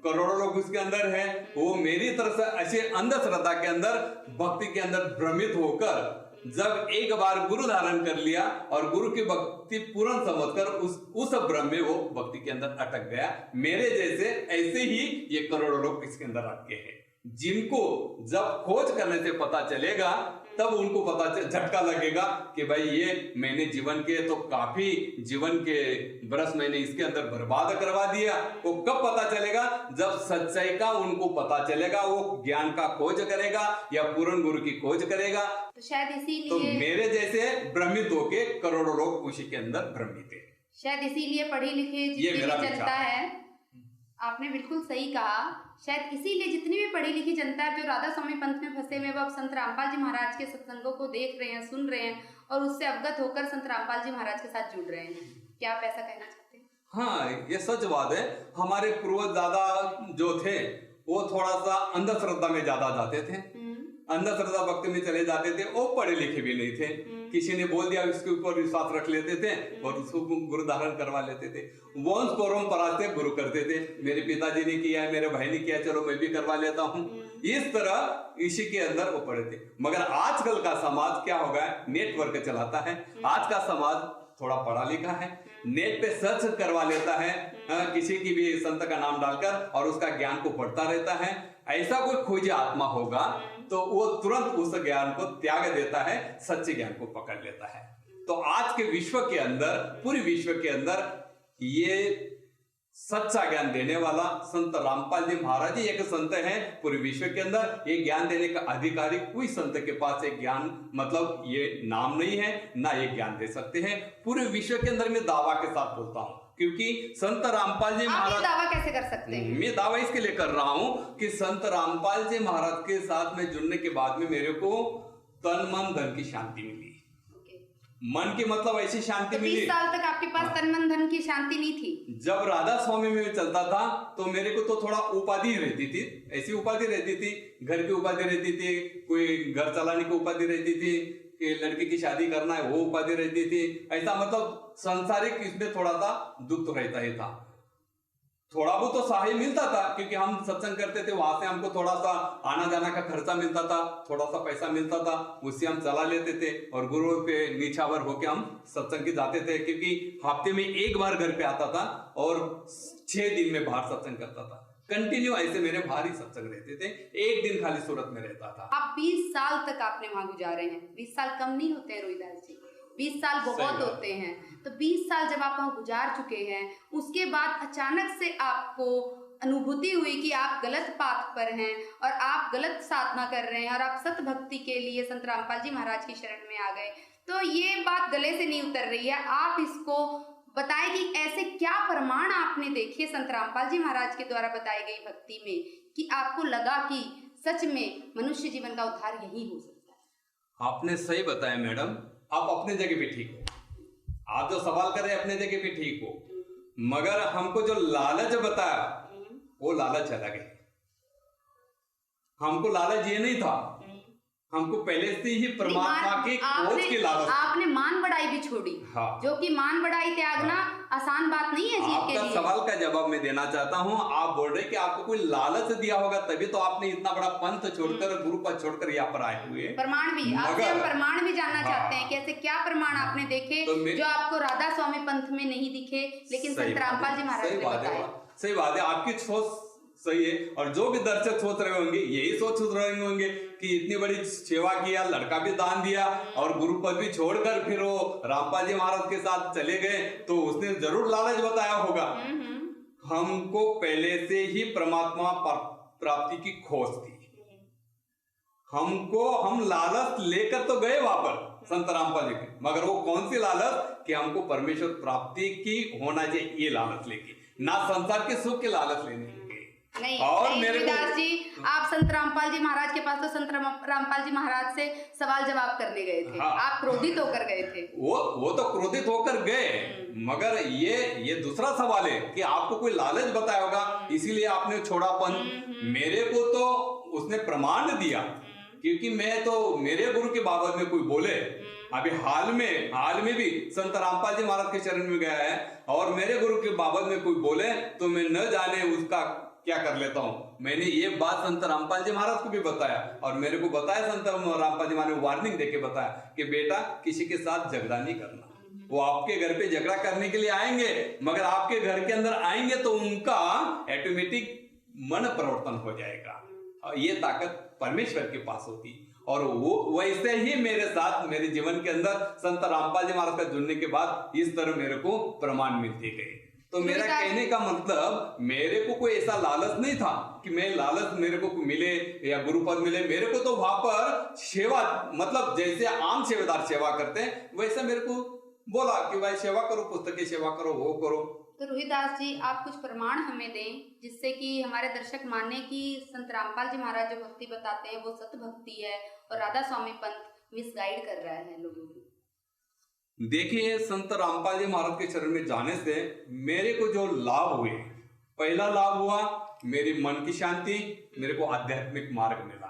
करोड़ों लोग उसके अंदर है। वो मेरी तरफ से ऐसे अंधश्रद्धा के अंदर भक्ति के अंदर भ्रमित होकर जब एक बार गुरु धारण कर लिया और गुरु की भक्ति पूर्ण समझकर उस भ्रम में वो भक्ति के अंदर अटक गया। मेरे जैसे ऐसे ही ये करोड़ों लोग इसके अंदर अटके हैं, जिनको जब खोज करने से पता चलेगा तब उनको पता झटका लगेगा कि भाई ये मैंने जीवन के तो काफी जीवन के बरस मैंने इसके अंदर बर्बाद करवा दिया। वो कब पता चलेगा? जब सच्चाई का उनको पता चलेगा, वो ज्ञान का खोज करेगा या पूर्ण गुरु की खोज करेगा। तो शायद इसीलिए तो मेरे जैसे भ्रमित होके करोड़ों लोग उसी के अंदर भ्रमित है। शायद इसीलिए पढ़ी लिखी जितनी भी जनता है, आपने बिल्कुल सही कहा, शायद इसीलिए जितनी भी पढ़ी लिखी जनता है जो राधा स्वामी पंथ में फंसे हुए वो अब संत रामपाल जी महाराज के सत्संगों को देख रहे हैं, सुन रहे हैं और उससे अवगत होकर संत रामपाल जी महाराज के साथ जुड़ रहे हैं। क्या आप ऐसा कहना चाहते हैं? हाँ, ये सच बात है। हमारे पूर्वज दादा जो थे वो थोड़ा सा अंधश्रद्धा में ज्यादा जाते थे, अंधश्रद्धा भक्ति में चले जाते थे। वो पढ़े लिखे भी नहीं थे, किसी ने बोल दिया उसके ऊपर विश्वास रख लेते थे और उसको गुरु धारण करवा लेते थे। वंश परंपरा से गुरु करते थे, मेरे पिताजी ने किया है, मेरे भाई ने किया, चलो मैं भी करवा लेता हूँ। इस तरह इसी के अंदर वो पढ़े थे। मगर आजकल का समाज क्या हो गया, नेटवर्क चलाता है। आज का समाज थोड़ा पढ़ा लिखा है, नेट पे सर्च करवा लेता है किसी की भी संत का नाम डालकर और उसका ज्ञान को पढ़ता रहता है। ऐसा कोई खोजी आत्मा होगा तो वो तुरंत उस ज्ञान को त्याग देता है, सच्चे ज्ञान को पकड़ लेता है। तो आज के विश्व के अंदर, पूरे विश्व के अंदर ये सच्चा ज्ञान देने वाला संत रामपाल जी महाराज ही एक संत है। पूरे विश्व के अंदर ये ज्ञान देने का अधिकारी कोई संत के पास एक ज्ञान मतलब ये नाम नहीं है, ना ये ज्ञान दे सकते हैं। पूरे विश्व के अंदर मैं दावा के साथ बोलता हूँ, क्योंकि संत रामपाल जी महाराज, दावा कैसे कर सकते हैं? मैं दावा इसके लिए कर रहा हूं कि संत रामपाल जी महाराज के साथ में जुड़ने के बाद में मेरे को तन मन धन की शांति मिली। मन की मतलब ऐसी शांति तो मिली। 20 साल तक आपके पास तन मन धन की शांति नहीं थी? जब राधा स्वामी में चलता था तो मेरे को तो थोड़ा उपाधि रहती थी, ऐसी उपाधि रहती थी, घर की उपाधि रहती थी, कोई घर चलाने की उपाधि रहती थी, कि लड़की की शादी करना है वो उपाधि रहती थी। ऐसा मतलब संसारिक इसमें थोड़ा सा दुख तो रहता ही था। थोड़ा बहुत तो सहाय मिलता था क्योंकि हम सत्संग करते थे, वहां से हमको थोड़ा सा आना जाना का खर्चा मिलता था, थोड़ा सा पैसा मिलता था, उससे हम चला लेते थे और गुरु पे नीचावर होके हम सत्संग की जाते थे। क्योंकि हफ्ते में एक बार घर पे आता था और 6 दिन में बाहर सत्संग करता था। कंटिन्यू ऐसे मेरे भारी सत्संग रहते थे, एक दिन खाली सूरत में रहता था। आप 20 साल तक आपने वहां गुजारे हैं। 20 साल कम नहीं होते हैं रोहिदास जी, 20 साल बहुत होते हैं। तो 20 साल जब आप वहां गुजार चुके हैं, उसके बाद अचानक से आपको अनुभूति हुई कि आप गलत पाथ पर हैं और आप गलत साधना कर रहे हैं और आप सत भक्ति के लिए संत रामपाल जी महाराज की शरण में आ गए। तो ये बात गले से नहीं उतर रही है। आप इसको बताएं कि ऐसे क्या प्रमाण आपने देखे संत रामपाल जी महाराज के द्वारा बताई गई भक्ति में कि आपको लगा कि सच में मनुष्य जीवन का उद्धार यही हो सकता है? आपने सही बताया मैडम, आप अपने जगह पे ठीक हो, आप जो सवाल कर रहे हैं अपने जगह पे ठीक हो, मगर हमको जो लालच बताया वो लालच अलग है। हमको लालच ये नहीं था हमको पहले से ही परमात्मा की खोज की लालच। आपने मान बढ़ाई भी छोड़ी। हाँ। जो कि मान बढ़ाई त्यागना आसान बात नहीं है जीव के लिए। आपका सवाल का जवाब मैं देना चाहता हूँ। आप बोल रहे कि आपको कोई लालच दिया होगा तभी तो आपने इतना बड़ा पंथ छोड़कर, गुरु पद छोड़कर यहाँ पर आए हुए। प्रमाण भी आपसे हम प्रमाण भी जानना चाहते हैं कि ऐसे क्या प्रमाण आपने देखे जो आपको राधा स्वामी पंथ में नहीं दिखे लेकिन संत रामपाल जी महाराज ने बताया। सही बात है, आपकी सोच सही है। और जो भी दर्शक सोच रहे होंगे यही सोच रहे होंगे कि इतनी बड़ी सेवा किया, लड़का भी दान दिया और गुरु पद भी छोड़कर फिर वो रामपाल जी महाराज के साथ चले गए, तो उसने जरूर लालच बताया होगा। हमको पहले से ही परमात्मा प्राप्ति की खोज थी। हम लालच लेकर तो गए वहां पर संत रामपाल जी के, मगर वो कौन सी लालच कि हमको परमेश्वर प्राप्ति की होना चाहिए, ये लालच लेके, ना संसार के सुख के लालच लेने। नहीं, और नहीं, मेरे दास जी आप संत रामपाल जी महाराज के पास तो संत रामपाल जी महाराज से सवाल जवाब करने गए थे। हाँ, आप क्रोधित होकर गए थे। वो तो क्रोधित होकर गए, मगर ये दूसरा सवाल है कि आपको कोई लालच बताया होगा इसीलिए आपने छोड़ा पंथ। मेरे को तो उसने प्रमाण दिया, क्योंकि मैं तो मेरे गुरु के बाबत में कोई बोले, अभी हाल में भी संत रामपाल जी महाराज के चरण में गया है और मेरे गुरु के बाबत में कोई बोले तो मैं न जाने उसका क्या कर लेता हूँ। मैंने ये बात संत रामपाल जी महाराज को भी बताया और मेरे को बताया संत रामपाल जी महाराज ने वार्निंग देके बताया कि बेटा किसी के साथ झगड़ा नहीं करना। वो आपके घर पे झगड़ा करने के लिए आएंगे, मगर आपके घर के अंदर आएंगे तो उनका ऑटोमेटिक मन परिवर्तन हो जाएगा। ये ताकत परमेश्वर के पास होती। और वो वैसे ही मेरे साथ मेरे जीवन के अंदर संत रामपाल जी महाराज का जुड़ने के बाद इस तरह मेरे को प्रमाण मिलते गए। तो मेरा कहने का मतलब मेरे को कोई ऐसा लालच नहीं था कि मैं लालच मेरे को मिले या गुरुपद मिले। मेरे को तो वहां पर सेवा, मतलब जैसे आम सेवादार सेवा करते हैं वैसे मेरे को बोला कि भाई सेवा करो, पुस्तक की सेवा करो, वो करो। तो रोहिदास जी आप कुछ प्रमाण हमें दें जिससे कि हमारे दर्शक माने कि संत रामपाल जी महाराज जो भक्ति बताते हैं वो सत्य भक्ति है और राधा स्वामी पंथ मिसगाइड कर रहा है लोगों को। देखिए, संत रामपाल जी महाराज के चरण में जाने से मेरे को जो लाभ हुए, पहला लाभ हुआ मेरी मन की शांति, मेरे को आध्यात्मिक मार्ग मिला।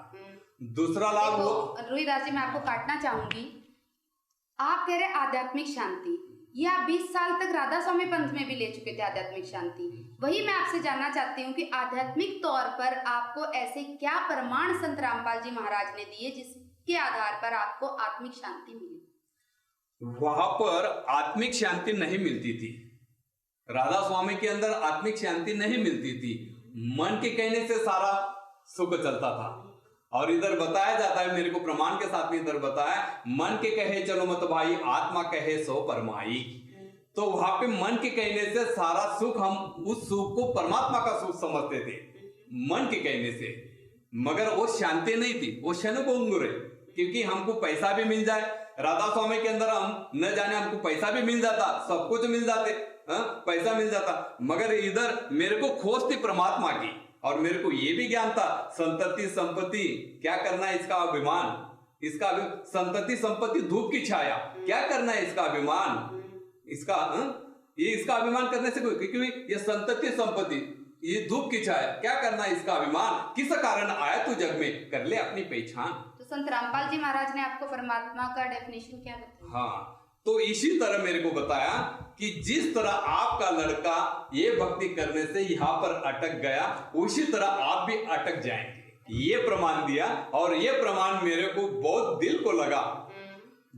दूसरा लाभ हुआ, रोहिदास जी मैं आपको काटना चाहूंगी, आप कह रहे आध्यात्मिक शांति, ये आप 20 साल तक राधा स्वामी पंथ में भी ले चुके थे आध्यात्मिक शांति। वही मैं आपसे जानना चाहती हूँ कि आध्यात्मिक तौर पर आपको ऐसे क्या प्रमाण संत रामपाल जी महाराज ने दिए जिसके आधार पर आपको आत्मिक शांति मिली? वहां पर आत्मिक शांति नहीं मिलती थी, राधा स्वामी के अंदर आत्मिक शांति नहीं मिलती थी। मन के कहने से सारा सुख चलता था। और इधर बताया जाता है, मेरे को प्रमाण के साथ में इधर बताया, मन के कहे चलो मत भाई, आत्मा कहे सो परमाई। तो वहां पे मन के कहने से सारा सुख, हम उस सुख को परमात्मा का सुख समझते थे मन के कहने से, मगर वो शांति नहीं थी, वो क्षणभंगुर है। क्योंकि हमको पैसा भी मिल जाए, राधा स्वामी के अंदर हम न जाने हमको पैसा भी मिल जाता, सब कुछ मिल जाते, पैसा मिल जाता, मगर इधर मेरे को खोज थी परमात्मा की। और मेरे को ये भी ज्ञान था संतति संपत्ति क्या करना है, इसका अभिमान, इसका संतति संपत्ति धूप की छाया, क्या करना है इसका अभिमान, इसका अभिमान करने से कोई, क्योंकि ये संतति संपत्ति ये धूप की छाया, क्या करना है इसका अभिमान, किस कारण आया तू जग में, कर ले अपनी पहचान। तो संत रामपाल जी महाराज ने आपको परमात्मा का डेफिनेशन क्या बताया? हाँ, तो इसी तरह मेरे को बताया कि जिस तरह आपका लड़का ये भक्ति करने से यहाँ पर अटक गया, उसी तरह आप भी अटक जाएंगे, ये प्रमाण दिया। और ये प्रमाण मेरे को बहुत दिल को लगा।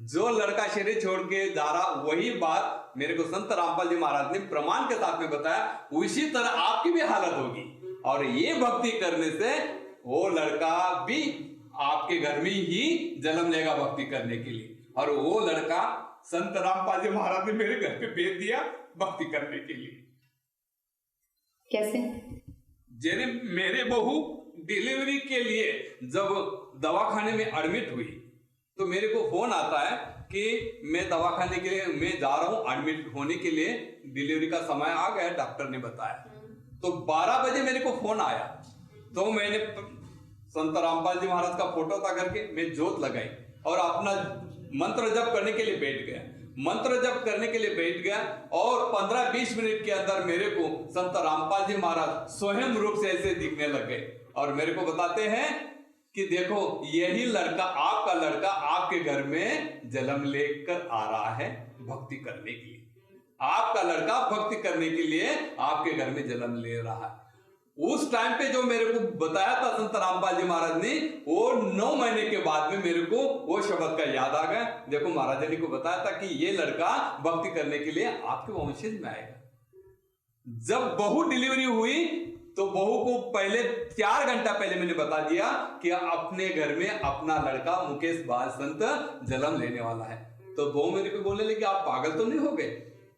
जो लड़का शरीर छोड़ के जा रहा, वही बात मेरे को संत रामपाल जी महाराज ने प्रमाण के साथ में बताया, उसी तरह आपकी भी हालत होगी। और ये भक्ति करने से वो लड़का भी आपके घर में ही जन्म लेगा भक्ति करने के लिए। और वो लड़का संत रामपाल जी महाराज ने मेरे घर पे भेज दिया भक्ति करने के लिए। कैसे? जैसे मेरे बहू डिलीवरी के लिए जब दवाखाने में एडमिट हुई तो मेरे को फोन आता है कि मैं दवाखाने के लिए मैं जा रहा हूँ एडमिट होने के लिए, डिलीवरी का समय आ गया, डॉक्टर ने बताया। तो 12 बजे मेरे को फोन आया, तो मैंने संत रामपाल जी महाराज का फोटो था करके मैं जोत लगाई और अपना मंत्र जप करने के लिए बैठ गया। मंत्र जप करने के लिए बैठ गया और 15-20 मिनट के अंदर मेरे को संत रामपाल जी महाराज स्वयं रूप से ऐसे दिखने लग गए और मेरे को बताते हैं कि देखो यही लड़का, आपका लड़का आपके घर में जन्म लेकर आ रहा है भक्ति करने के लिए। आपका लड़का भक्ति करने के लिए आपके घर में जन्म ले रहा है। उस टाइम पे जो मेरे को बताया था संत रामपाल जी महाराज ने, वो 9 महीने के बाद में मेरे को वो शब्द का याद आ गया। देखो महाराज जी को बताया था कि ये लड़का भक्ति करने के लिए आपके वंशज में आएगा। जब बहू डिलीवरी हुई तो बहू को पहले 4 घंटा पहले मैंने बता दिया कि अपने घर में अपना लड़का मुकेश बाल संत जन्म लेने वाला है। तो बहू मेरे को बोलने लगी आप पागल तो नहीं हो गए,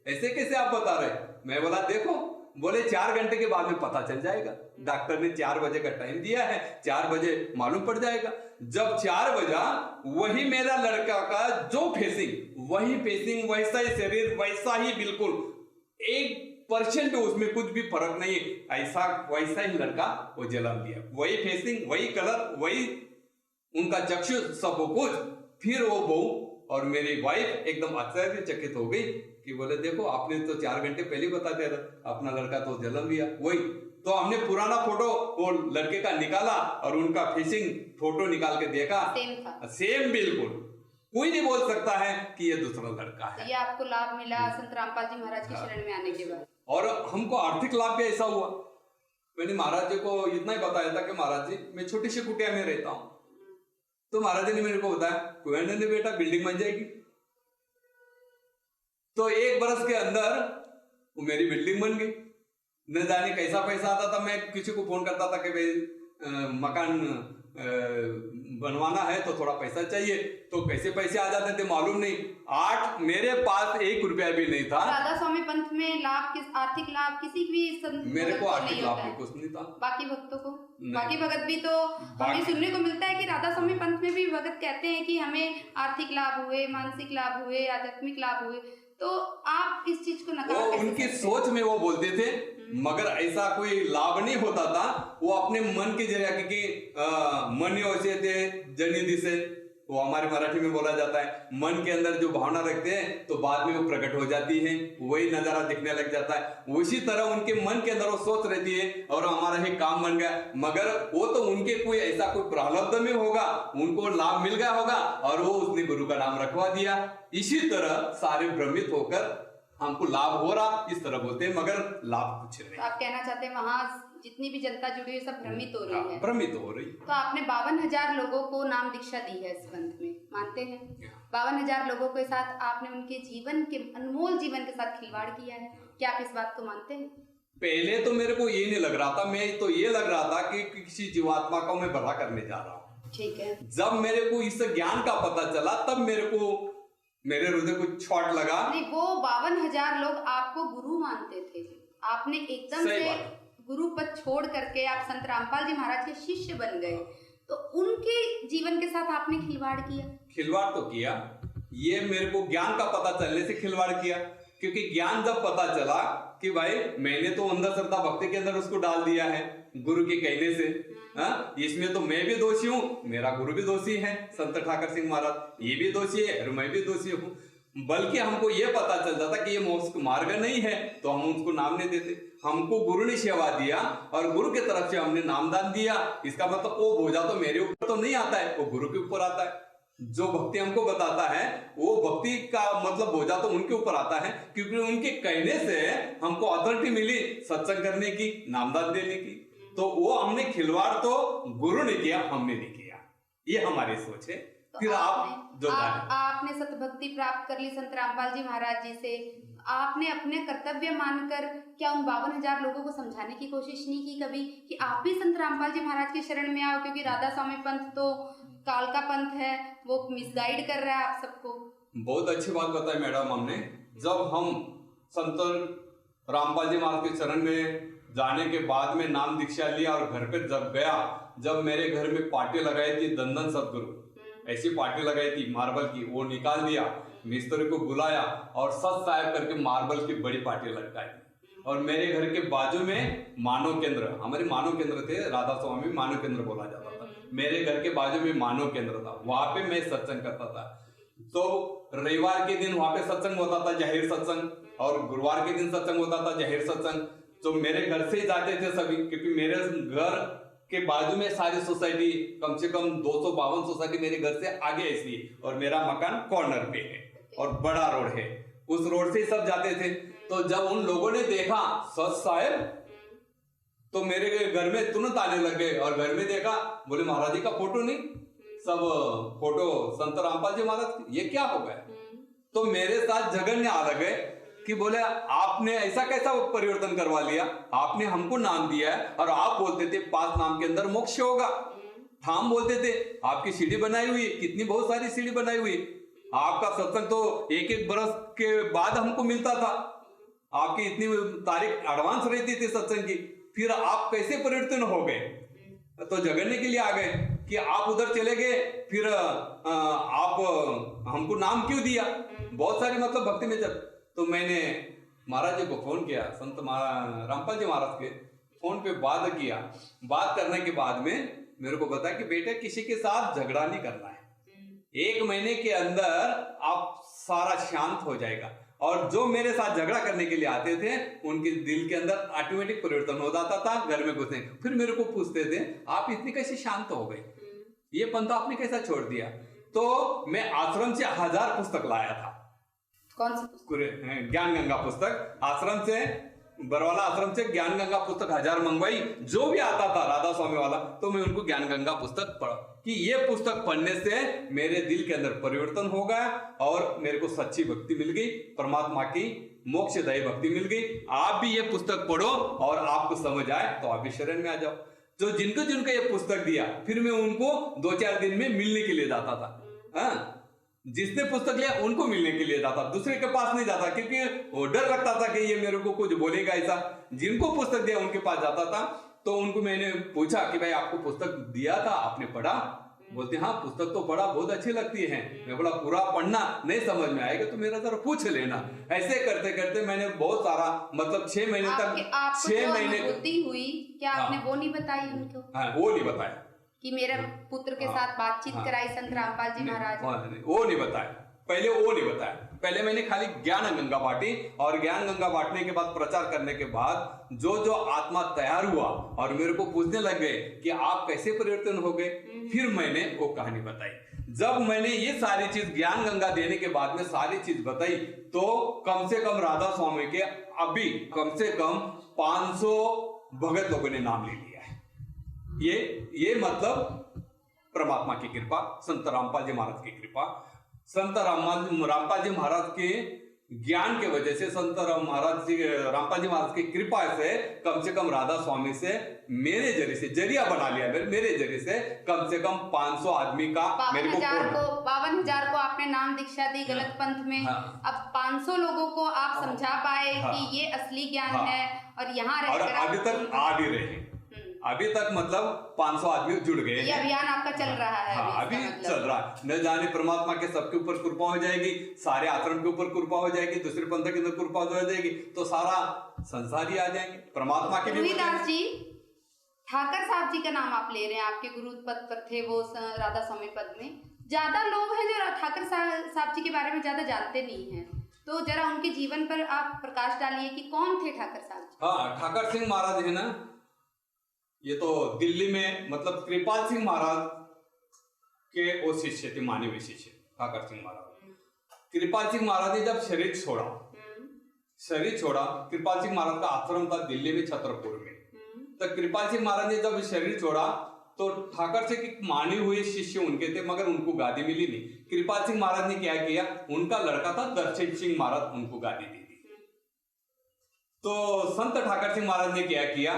ऐसे कैसे आप बता रहे? मैं बोला देखो, बोले 4 घंटे के बाद में पता चल जाएगा। डॉक्टर ने 4 बजे का टाइम दिया है, 4 बजे मालूम पड़ जाएगा। जब 4 बजा, वही मेरा लड़का का जो फेसिंग, वही फेसिंग, वैसा ही शरीर, वैसा ही बिल्कुल 1% उसमें कुछ भी फर्क नहीं है, ऐसा वैसा ही लड़का वो जन्म दिया। वही फेसिंग, वही कलर, वही उनका चक्षु, सब कुछ। फिर वो बहू और मेरी वाइफ एकदम आश्चर्यचकित हो गई कि बोले देखो आपने तो 4 घंटे पहले बता दिया था अपना लड़का तो जन्म लिया। वही तो हमने पुराना फोटो वो लड़के का निकाला और उनका फेसिंग फोटो निकाल के देखा, सेम बिल्कुल। कोई नहीं बोल सकता है कि ये दूसरा लड़का है। ये आपको लाभ मिला संत रामपाल जी महाराज की शरण में आने के बाद? और हमको आर्थिक लाभ भी ऐसा हुआ। मैंने महाराज जी को इतना ही बताया था कि महाराज जी मैं छोटी सी कुटिया में रहता हूँ। तो महाराज जी ने मेरे को बताया कोई नहीं बेटा बिल्डिंग बन जाएगी। तो 1 बरस के अंदर वो मेरी बिल्डिंग बन गई। न जाने कैसा पैसा आता था। मैं किसी को फोन करता था कि भाई मकान बनवाना है तो थोड़ा पैसा चाहिए, तो कैसे पैसे आ जाते थे मालूम नहीं। मेरे पास 1 रुपया भी नहीं था। राधा स्वामी पंथ में लाभ, आर्थिक लाभ किसी भी मेरे को आर्थिक लाभ भी कुछ नहीं था। बाकी भक्तों को, बाकी भगत भी तो हमें सुनने को मिलता है कि राधा स्वामी पंथ में भी भगत कहते हैं कि हमें आर्थिक लाभ हुए, मानसिक लाभ हुए, आध्यात्मिक लाभ हुए। तो आप इस चीज को नकार कैसे? उनकी सोच में वो बोलते थे, मगर ऐसा कोई लाभ नहीं होता था। वो अपने मन के जरिए, क्योंकि मन योचे थे जनी दिसे, वो हमारे मराठी में बोला जाता है। मन के अंदर जो भावना रखते हैं तो बाद में वो प्रकट हो जाती है, वही नजारा दिखने लग जाता है। उसी तरह उनके मन के अंदर वो सोच रहती है और हमारा ही काम बन गया। मगर वो तो उनके कोई ऐसा कोई प्रारब्ध में होगा, उनको लाभ मिल गया होगा और वो उसने गुरु का नाम रखवा दिया। इसी तरह सारे भ्रमित होकर हमको लाभ हो रहा इस तरह बोलते हैं, मगर लाभ कुछ नहीं। तो आप कहना चाहते हैं वहाँ जितनी भी जनता जुड़ी है सब भ्रमित हो रही है? भ्रमित हो रही। तो आपने 52,000 लोगों को नाम दीक्षा दी है इस पंथ में, मानते हैं? 52,000 लोगों के साथ आपने उनके जीवन के, अनमोल जीवन के साथ खिलवाड़ किया है। क्या आप इस बात को मानते हैं? पहले तो मेरे को ये नहीं लग रहा था। मैं तो ये लग रहा था कि किसी जीवात्मा को मैं भला करने जा रहा हूँ। ठीक है। जब मेरे को इस ज्ञान का पता चला तब मेरे हृदय को चोट लगा। नहीं, वो 52,000 लोग आपको गुरु मानते थे। आपने एकदम से गुरु पद छोड़ करके आप संत रामपाल जी महाराज के शिष्य बन गए, तो उनके जीवन के साथ आपने खिलवाड़ किया। खिलवाड़ तो किया, ये मेरे को ज्ञान का पता चलने से खिलवाड़ किया। क्योंकि ज्ञान जब पता चला कि भाई मैंने तो अंधश्रद्धा भक्ति के अंदर उसको डाल दिया है गुरु के कहने से, इसमें तो मैं भी दोषी हूँ, मेरा गुरु भी दोषी है संत ठाकर सिंह महाराज, ये भी दोषी है और मैं भी दोषी हूँ। बल्कि हमको ये पता चल जाता कि ये मोक्ष मार्ग नहीं है तो हम उसको नाम नहीं देते। हमको गुरु ने सेवा दिया और गुरु की तरफ से हमने नामदान दिया। इसका मतलब वो बोझा तो मेरे ऊपर तो नहीं आता है, वो गुरु के ऊपर आता है। जो भक्ति हमको बताता है वो भक्ति का मतलब बोझा तो उनके ऊपर आता है, क्योंकि उनके कहने से हमको अथॉरिटी मिली सत्संग करने की, नामदान देने की। तो वो हमने खिलवाड़ तो गुरु ने किया, हमने नहीं किया। ये हमारी सोच है। तो फिर आपने सतभक्ति प्राप्त कर ली संत रामपाल जी महाराज जी से। आपने अपने कर्तव्य मानकर क्या उन 52,000 लोगों को समझाने की कोशिश नहीं की कभी कि आप भी संत रामपाल जी महाराज के शरण में आओ? क्योंकि राधा स्वामी पंथ तो काल का पंथ है, वो मिसगाइड कर रहा है आप सबको। बहुत अच्छी बात बताई मैडम हमने। जब हम संत रामपाल जी महाराज के शरण में जाने के बाद में नाम दीक्षा लिया और घर पे जब गया, जब मेरे घर में पार्टी लगाई थी दंदन सतगुरु, ऐसी पार्टी लगाई थी मार्बल की, वो निकाल दिया, मिस्त्री को बुलाया और सत साहब करके मार्बल की बड़ी पार्टी लगाई। और मेरे घर के बाजू में मानव केंद्र, हमारे मानव केंद्र थे, राधा स्वामी मानव केंद्र बोला जाता था। मेरे घर के बाजू में मानव केंद्र था, वहां पे मैं सत्संग करता था। तो रविवार के दिन वहां पे सत्संग होता था, जाहिर सत्संग, और गुरुवार के दिन सत्संग होता था, जाहिर सत्संग। तो मेरे घर से ही जाते थे सभी, क्योंकि मेरे घर के बाजू में सारी सोसाइटी, कम से कम 252 सोसाइटी मेरे घर से आगे ऐसी, और मेरा मकान कॉर्नर पे है और बड़ा रोड है, उस रोड से सब जाते थे। तो जब उन लोगों ने देखा सच साहेब, तो मेरे घर में तुरंत आने लग गए, और घर में देखा, बोले महाराज जी का फोटो नहीं, सब फोटो संत रामपाल जी महाराज, ये क्या हो गया? तो मेरे साथ झगड़ने आ लगे कि बोले आपने ऐसा कैसा परिवर्तन करवा लिया, आपने हमको नाम दिया है और आप बोलते थे 5 नाम के अंदर मोक्ष होगा, हम बोलते थे आपकी सीढ़ी बनाई हुई, कितनी बहुत सारी सीढ़ी बनाई हुई, आपका सत्संग तो 1-1 बरस के बाद हमको मिलता था, आपकी इतनी तारीख एडवांस रहती थी सत्संग की, फिर आप कैसे परिवर्तन हो गए? तो झगड़ने के लिए आ गए कि आप उधर चले गए, फिर आप हमको नाम क्यों दिया? बहुत सारी मतलब भक्ति में चल। तो मैंने महाराज जी को फोन किया, संत रामपाल जी महाराज के फोन पे बात किया। बात करने के बाद में मेरे को बताया कि बेटे किसी के साथ झगड़ा नहीं करना है, 1 महीने के अंदर आप सारा शांत हो जाएगा। और जो मेरे साथ झगड़ा करने के लिए आते थे उनके दिल के अंदर ऑटोमेटिक परिवर्तन हो जाता था, घर में घुसने। फिर मेरे को पूछते थे आप इतनी कैसे शांत हो गए, ये पंथा आपने कैसा छोड़ दिया? तो मैं आश्रम से 1000 पुस्तक लाया था। कौन सी पुस्तक? ज्ञान गंगा पुस्तक, आश्रम से, बरवाला आश्रम से ज्ञान गंगा पुस्तक 1000 मंगवाई। जो भी आता था राधा स्वामी वाला, तो मैं उनको ज्ञान गंगा पुस्तक पढ़ा कि ये पुस्तक पढ़ने से मेरे दिल के अंदर परिवर्तन हो गया और मेरे को सच्ची भक्ति मिल गई, परमात्मा की मोक्षदायी भक्ति मिल गई। आप भी ये पुस्तक पढ़ो और आपको समझ आए तो आप भी शरण में आ जाओ। जो जिनको ये पुस्तक दिया, फिर मैं उनको 2-4 दिन में मिलने के लिए जाता था। जिसने पुस्तक लिया उनको मिलने के लिए जाता, दूसरे के पास नहीं जाता, क्योंकि वो डर लगता था कि ये मेरे को कुछ बोलेगा ऐसा। जिनको पुस्तक दिया उनके पास जाता था। तो उनको मैंने पूछा कि भाई आपको पुस्तक दिया था, आपने पढ़ा? बोलते हाँ पुस्तक तो पढ़ा, बहुत अच्छी लगती है। मैं बोला पूरा पढ़ना, नहीं समझ में आएगा तो मेरा जरा पूछ लेना। ऐसे करते करते मैंने बहुत सारा, मतलब 6 महीने तक, 6 महीने बुद्धि हुई क्या? आपने वो नहीं बताई उनको? हाँ, वो नहीं बताया कि मेरे पुत्र के साथ बातचीत कराई संत रामपाल जी महाराज? वो नहीं बताया, पहले वो नहीं बताया। पहले मैंने खाली ज्ञान गंगा बांटी, और ज्ञान गंगा बांटने के बाद, प्रचार करने के बाद जो आत्मा तैयार हुआ और मेरे को पूछने लग गए कि आप कैसे परिवर्तन हो गए, फिर मैंने वो कहानी बताई। जब मैंने ये सारी चीज ज्ञान गंगा देने के बाद में सारी चीज बताई, तो कम से कम राधा स्वामी के अभी कम से कम 500 भगत लोगों ने नाम ले लिया है। ये मतलब परमात्मा की कृपा, संत रामपाल जी महाराज की कृपा। संत रामपाल जी महाराज के ज्ञान के वजह से, संत रामपाल जी महाराज की कृपा से कम राधा स्वामी से मेरे जरिए से जरिया बना लिया। मेरे जरिए से कम 500 आदमी का, 52,000 को आपने नाम दीक्षा दी गलत पंथ में। हाँ। अब 500 लोगों को आप समझा पाए कि ये असली ज्ञान है, और यहाँ और अभी तक आ भी रहे हैं। अभी तक मतलब 500 आदमी जुड़ गए। ये अभियान आपका चल रहा है? हाँ, अभी चल रहा है। न जाने परमात्मा के सबके ऊपर कृपा हो जाएगी, सारे आश्रम के ऊपर कृपा हो जाएगी, दूसरे पंथ के अंदर कृपा हो जाएगी, तो सारा संसार ही आ जाएंगे परमात्मा के। रोहिदास जी, ठाकर साहब जी का नाम आप ले रहे हैं, आपके गुरु पद पर थे वो राधा स्वामी पद में। ज्यादा लोग हैं जो ठाकर साहब जी के बारे में ज्यादा जानते नहीं है, तो जरा उनके जीवन पर आप प्रकाश डालिए कि कौन थे ठाकर साहब जी? हाँ, ठाकर सिंह महाराज है ना, ये तो दिल्ली में, मतलब कृपाल सिंह महाराज के वो शिष्य थे, मानवीय शिष्य ठाकर सिंह महाराज। कृपाल सिंह महाराज ने जब शरीर छोड़ा, कृपाल सिंह महाराज का आश्रम था दिल्ली में छतरपुर में। तो कृपाल सिंह महाराज ने जब शरीर छोड़ा तो ठाकर सिंह के माने हुए शिष्य उनके थे, मगर उनको गादी मिली नहीं। कृपाल सिंह महाराज ने क्या किया, उनका लड़का था दर्शन सिंह महाराज, उनको गादी दी। तो संत ठाकर सिंह महाराज ने क्या किया,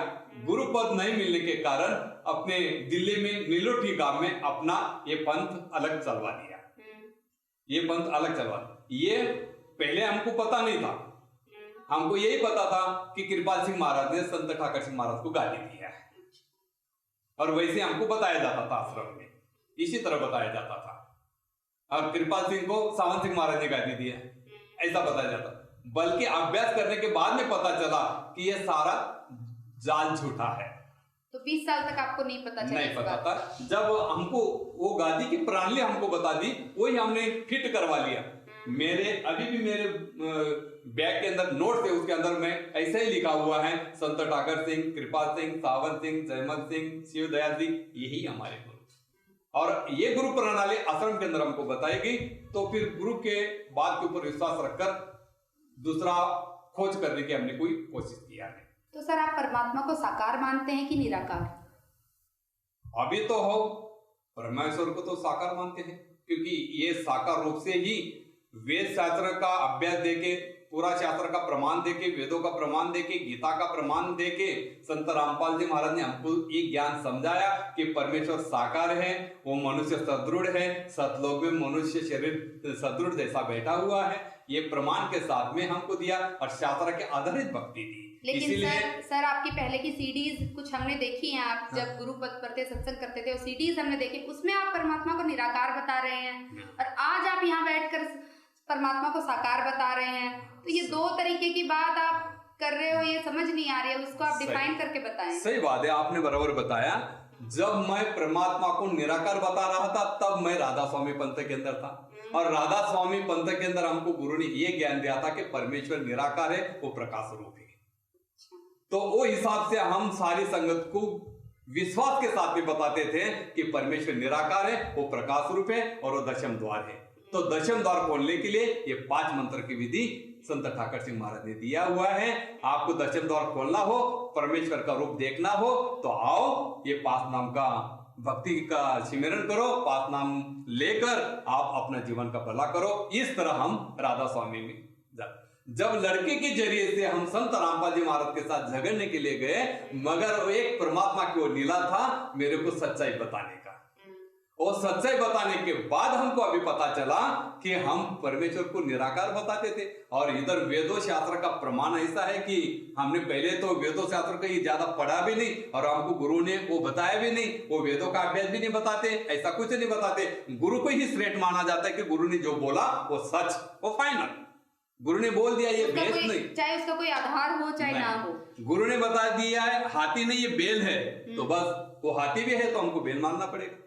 गुरु पद नहीं मिलने के कारण अपने दिल्ली में नीलोठी गांव में अपना ये पंथ अलग चलवा दिया। ये पहले हमको पता नहीं था, हमको यही पता था कि कृपाल सिंह महाराज ने संत ठाकर सिंह महाराज को गादी दिया है, और वैसे हमको बताया जाता था आश्रम में, इसी तरह बताया जाता था। और कृपाल सिंह को सावन सिंह महाराज ने गादी दिया, ऐसा बताया जाता। बल्कि अभ्यास करने के बाद में पता चला कि ये सारा जाल झूठा है। तो 20 साल तक आपको नहीं पता चला? नहीं पता था। जब हमको वो गादी की प्रणाली हमको बता दी, वही हमने फिट करवा लिया। मेरे अभी भी मेरे बैग के अंदर नोट्स है, उसके अंदर में ऐसे ही लिखा हुआ है संत ठाकर सिंह, कृपाल सिंह, सावन सिंह, जयमल सिंह, शिव दयाल सिंह, यही हमारे गुरु। और ये गुरु प्रणाली आश्रम के अंदर हमको बताई गई, तो फिर गुरु के बात के ऊपर विश्वास रखकर दूसरा खोज करने की हमने कोई कोशिश किया है। तो सर आप परमात्मा को साकार मानते हैं कि निराकार? अभी तो हो परमेश्वर को तो साकार मानते हैं, क्योंकि ये साकार रूप से ही वेद शास्त्र का अभ्यास देके, पूरा शास्त्र का प्रमाण देके, वेदों का प्रमाण देके, गीता का प्रमाण देके संत रामपाल जी महाराज ने हमको ये ज्ञान समझाया कि परमेश्वर साकार है, वो मनुष्य सदृढ़ है, सतलोक में मनुष्य शरीर सदृढ़ जैसा बैठा हुआ है, ये प्रमाण के साथ में हमको दिया और शास्त्र के आधारित भक्ति दी। लेकिन सर आपकी पहले की सीडीज कुछ हमने देखी हैं, आप जब गुरु पद पर थे, सत्संग करते थे, वो सीडीज हमने देखी, उसमें आप परमात्मा को निराकार बता रहे हैं और आज आप यहाँ बैठकर परमात्मा को साकार बता रहे हैं। तो ये दो तरीके की बात आप कर रहे हो, ये समझ नहीं आ रही है, उसको आप डिफाइन करके बताएं। सही बात है, आपने बराबर बताया। जब मैं परमात्मा को निराकार बता रहा था तब मैं राधा स्वामी पंथ के अंदर था, और राधा स्वामी पंथ के अंदर हमको गुरु ने ये ज्ञान दिया था कि परमेश्वर निराकार है, वो प्रकाश रूप है। तो वो हिसाब से हम सारी संगत को विश्वास के साथ में बताते थे कि परमेश्वर निराकार है, वो प्रकाश रूप है और वो दशम द्वार है। तो दशम द्वार खोलने के लिए ये 5 मंत्र की विधि संत ठाकर सिंह महाराज ने दिया हुआ है। आपको दशम द्वार खोलना हो, परमेश्वर का रूप देखना हो, तो आओ ये 5 नाम का भक्ति का सिमरन करो, 5 नाम लेकर आप अपना जीवन का भला करो। इस तरह हम राधा स्वामी में जब लड़के के जरिए से हम संत रामपाल जी महाराज के साथ झगड़ने के लिए गए, मगर एक परमात्मा की ओर नीला था मेरे को सच्चाई बताने का, और सच्चाई बताने के बाद हमको अभी पता चला कि हम परमेश्वर को निराकार बताते थे। और इधर वेदों शास्त्र का प्रमाण ऐसा है कि हमने पहले तो वेदों शास्त्र को ज्यादा पढ़ा भी नहीं, और हमको गुरु ने वो बताया भी नहीं, वो वेदों का अभ्यास भी नहीं बताते, ऐसा कुछ नहीं बताते। गुरु को ही श्रेष्ठ माना जाता है कि गुरु ने जो बोला वो सच, वो फाइनल, गुरु ने बोल दिया, ये बेस नहीं, चाहे उसका कोई आधार हो चाहे ना हो, गुरु ने बता दिया है हाथी नहीं ये बेल है, तो बस वो हाथी भी है तो हमको बेल मानना पड़ेगा।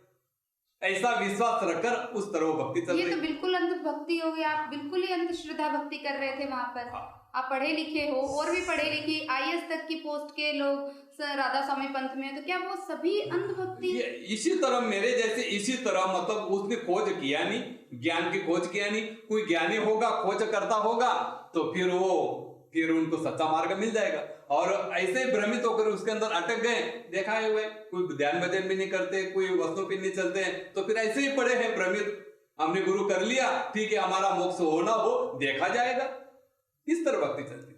ऐसा विश्वास रखकर उस तरह भक्ति चल रही। ये तो बिल्कुल अंध भक्ति हो गई, आप बिल्कुल ही अंधश्रद्धा भक्ति कर रहे थे वहां पर। आप पढ़े लिखे हो, और भी पढ़े लिखे IAS तक की पोस्ट के लोग राधा स्वामी पंथ में, तो क्या वो सभी अंध भक्ति? इसी तरह मेरे जैसे इसी तरह, मतलब उसने खोज किया नहीं, ज्ञान की खोज किया नहीं। कोई ज्ञानी होगा, खोज करता होगा, तो फिर उनको सच्चा मार्ग मिल जाएगा। और ऐसे भ्रमित होकर उसके अंदर अटक गए, देखा है हुए, कोई ध्यान भजन भी नहीं करते, कोई वस्तु पे नहीं चलते हैं, तो फिर ऐसे ही पड़े हैं भ्रमित। हमने गुरु कर लिया, ठीक है, हमारा मोक्ष होना हो देखा जाएगा, इस तरह भक्ति चलती।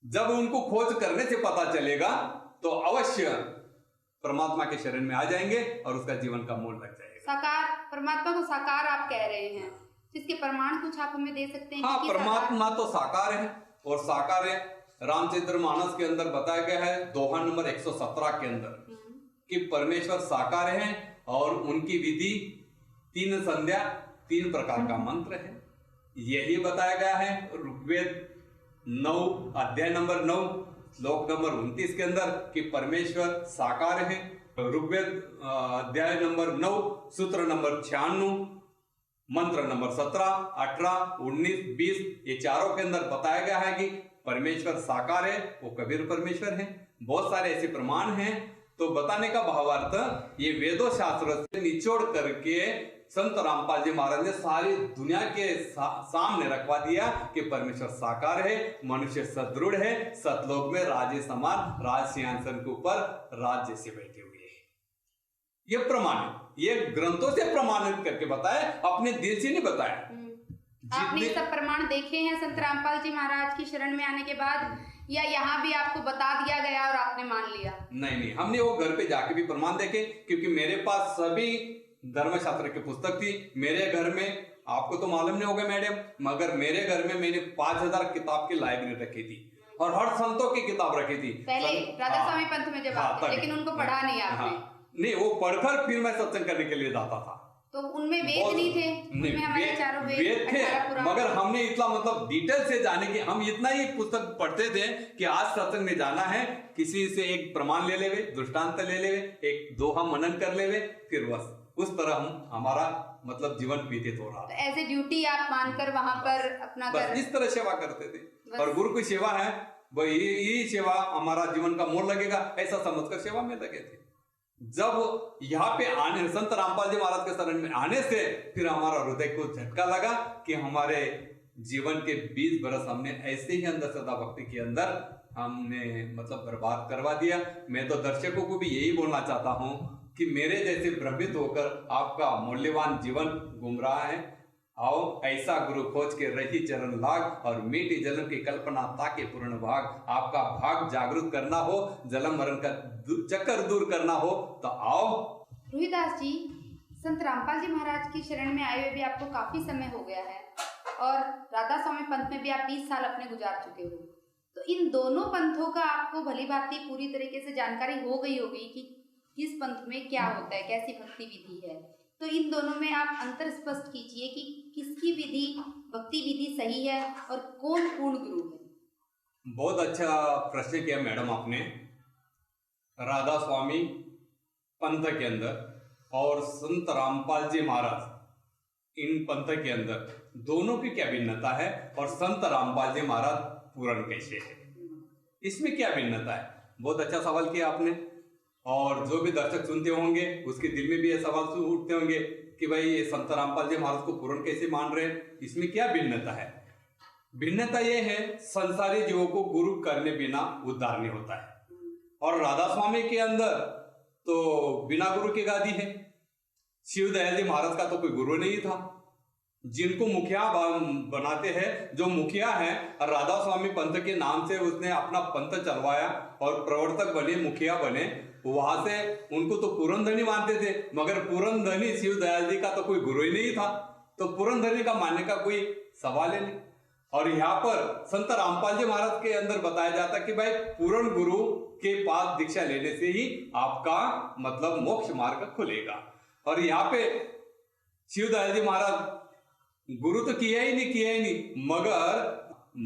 जब उनको खोज करने से पता चलेगा तो अवश्य परमात्मा के शरण में आ जाएंगे और उसका जीवन का मूल लग जाएगा। साकार परमात्मा को साकार आप कह रहे हैं, जिसके प्रमाण कुछ आप हमें दे सकते हैं? हाँ, परमात्मा तो साकार है, और साकार है रामचरित्र मानस के अंदर बताया गया है दोहा नंबर 117 के अंदर कि परमेश्वर साकार है और उनकी विधि 3 संध्या 3 प्रकार का मंत्र है। यही बताया गया है ऋग्वेद 9 अध्याय नंबर 9 श्लोक नंबर 29 के अंदर कि परमेश्वर साकार है। ऋग्वेद अध्याय नंबर 9 सूत्र नंबर 96 मंत्र नंबर 17, 18, 19, 20 ये चारों के अंदर बताया गया है कि परमेश्वर साकार है, वो कबीर परमेश्वर है। बहुत सारे ऐसे प्रमाण हैं। तो बताने का भावार्थ ये वेदों शास्त्र से निचोड़ करके संत रामपाल जी महाराज ने सारी दुनिया के सामने रखवा दिया कि परमेश्वर साकार है, मनुष्य सदृढ़ है, सतलोक में राजे समान राज सिंहासन के ऊपर राज जैसे बैठे हुए हैं। ये प्रमाण, ये ग्रंथों से प्रमाणित करके बताया, अपने दिल से नहीं बताया। आपने सब प्रमाण देखे हैं संत रामपाल जी महाराज की शरण में आने के बाद, या यहाँ भी आपको बता दिया गया और आपने मान लिया? नहीं, हमने वो घर पे जाके भी प्रमाण देखे, क्योंकि मेरे पास सभी धर्मशास्त्र की पुस्तक थी। मेरे घर में, आपको तो मालूम नहीं होगा मैडम, मगर मेरे घर में मैंने 5000 किताब की लाइब्रेरी रखी थी और हर संतों की किताब रखी थी। पहले राधा स्वामी पंथ में जब आप थे, लेकिन उनको पढ़ा नहीं आपने? नहीं, वो पढ़कर फिर मैं सत्संग करने के लिए जाता था। तो उनमें वेद नहीं थे? उनमें हमारे चारों वेद थे, मगर हमने इतना मतलब डिटेल से जाने की, हम इतना ही पुस्तक पढ़ते थे कि आज सत्संग में जाना है, किसी से एक प्रमाण ले लेवे, दृष्टांत ले लेवे, एक दोहा मनन कर लेवे, फिर बस उस तरह हम हमारा मतलब जीवन व्यतीत हो रहा था। एज ए ड्यूटी आप मानकर वहां पर अपना बस इस तरह सेवा करते थे। और गुरु की सेवा है भाई, यही सेवा हमारा जीवन का मोड़ लगेगा, ऐसा समझकर सेवा में लगे थे। जब यहाँ पे आने संत रामपाल जी महाराज के शरण में आने से फिर हमारा हृदय को झटका लगा कि हमारे जीवन के 20 बरस हमने ऐसे ही अंधश्रद्धा भक्ति के अंदर हमने मतलब बर्बाद करवा दिया। मैं तो दर्शकों को भी यही बोलना चाहता हूँ कि मेरे जैसे भ्रमित होकर आपका मूल्यवान जीवन गुम रहा है। आओ ऐसा गुरु खोज के रही चरण लाग, और मीठी जन्म की कल्पना ताके पूर्ण भाग। आपका भाग जागृत करना हो, जन्म मरण का चक्कर दूर करना हो तो आओ। रोहिदास जी, संत रामपाल जी महाराज की शरण में आए हुए भी आपको काफी समय हो गया है और राधा स्वामी पंथ में भी आप 20 साल अपने गुजार चुके हो, तो इन दोनों पंथों का आपको भली भांति पूरी तरीके से जानकारी हो गई होगी कि किस पंथ में क्या होता है, कैसी भक्ति विधि है। तो इन दोनों में आप अंतर स्पष्ट कीजिए कि किसकी विधि भक्ति विधि सही है और कौन पूर्ण गुरु है। बहुत अच्छा प्रश्न किया मैडम आपने। राधा स्वामी पंथ के अंदर और संत रामपाल जी महाराज इन पंथ के अंदर दोनों की क्या भिन्नता है, और संत रामपाल जी महाराज पूर्ण कैसे है, इसमें क्या भिन्नता है? बहुत अच्छा सवाल किया आपने। और जो भी दर्शक सुनते होंगे उसके दिल में भी ये सवाल उठते होंगे कि भाई ये संत रामपाल जी महाराज को पूर्ण कैसे मान रहे हैं, इसमें क्या भिन्नता है? भिन्नता ये है, संसारी जीवों को गुरु करने बिना उद्धार नहीं होता है। और राधा स्वामी के अंदर तो बिना गुरु की गादी है। शिव दयाल जी महाराज का तो कोई गुरु नहीं था। जिनको मुखिया बनाते हैं, जो मुखिया है राधा स्वामी पंथ के नाम से उसने अपना पंथ चलवाया और प्रवर्तक बने, मुखिया बने, वहां से उनको तो पूरनधनी मानते थे, मगर पूरनधनी शिव दयाल जी का तो कोई गुरु ही नहीं था, तो पूरनधनी का मानने का कोई सवाल ही नहीं। और यहाँ पर संत रामपाल जी महाराज के अंदर बताया जाता कि भाई पूर्ण गुरु के पास दीक्षा लेने से ही आपका मतलब मोक्ष मार्ग खुलेगा। और यहाँ पे शिव दयाल जी महाराज गुरु तो किया ही नहीं,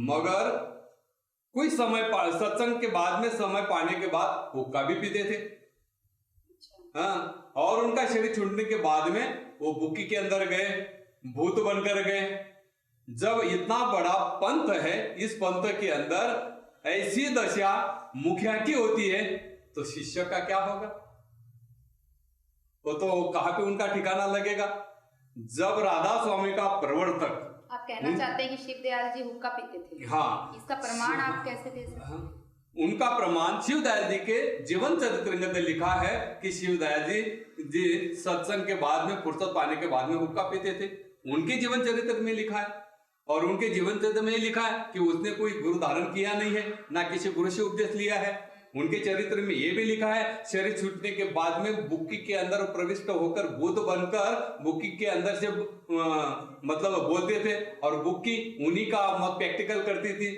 मगर कोई समय सत्संग के बाद में समय पाने के बाद हुक्का भी पीते थे। हाँ, और उनका शरीर छूटने के बाद में वो बुक्की के अंदर गए, भूत बनकर गए। जब इतना बड़ा पंथ है, इस पंथ के अंदर ऐसी दशा मुखिया की होती है तो शिष्य का क्या होगा? वो तो कहाँ पे उनका ठिकाना लगेगा? जब राधा स्वामी का प्रवर्तक, आप कहना चाहते हैं कि शिव दयाल जी हुक्का पीते थे? हाँ, इसका प्रमाण आप कैसे दे सकते हैं? उनका प्रमाण शिव दयाल जी के जीवन चरित्र में लिखा है कि शिव दयाल जी सत्संग के बाद में, फुर्सत पाने के बाद में हुक्का पीते थे। उनके जीवन चरित्र में लिखा है। और उनके जीवन चरित्र में लिखा है कि उसने कोई गुरु धारण किया नहीं है, ना किसी गुरु से उपदेश लिया है। उनके चरित्र में ये भी लिखा है, शरीर छूटने के बाद में बुक्की के अंदर प्रविष्ट होकर भूत बनकर बुक्की के अंदर से मतलब बोलते थे, और बुक्की उन्हीं का मत प्रैक्टिकल करती थी,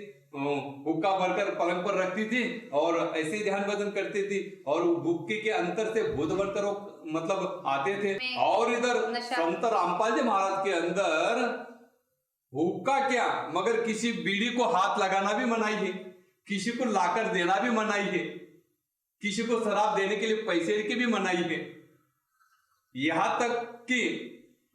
हुक्का भरकर पलंग पर रखती थी और ऐसे ही ध्यान भजन करती थी, और बुक्की के अंतर से भूत बनकर मतलब आते थे। और इधर संत रामपाल जी महाराज के अंदर हुक्का क्या, मगर किसी बीड़ी को हाथ लगाना भी मनाही है, किसी को लाकर देना भी मनाही है, किसी को शराब देने के लिए पैसे की भी मनाही है। यहां तक कि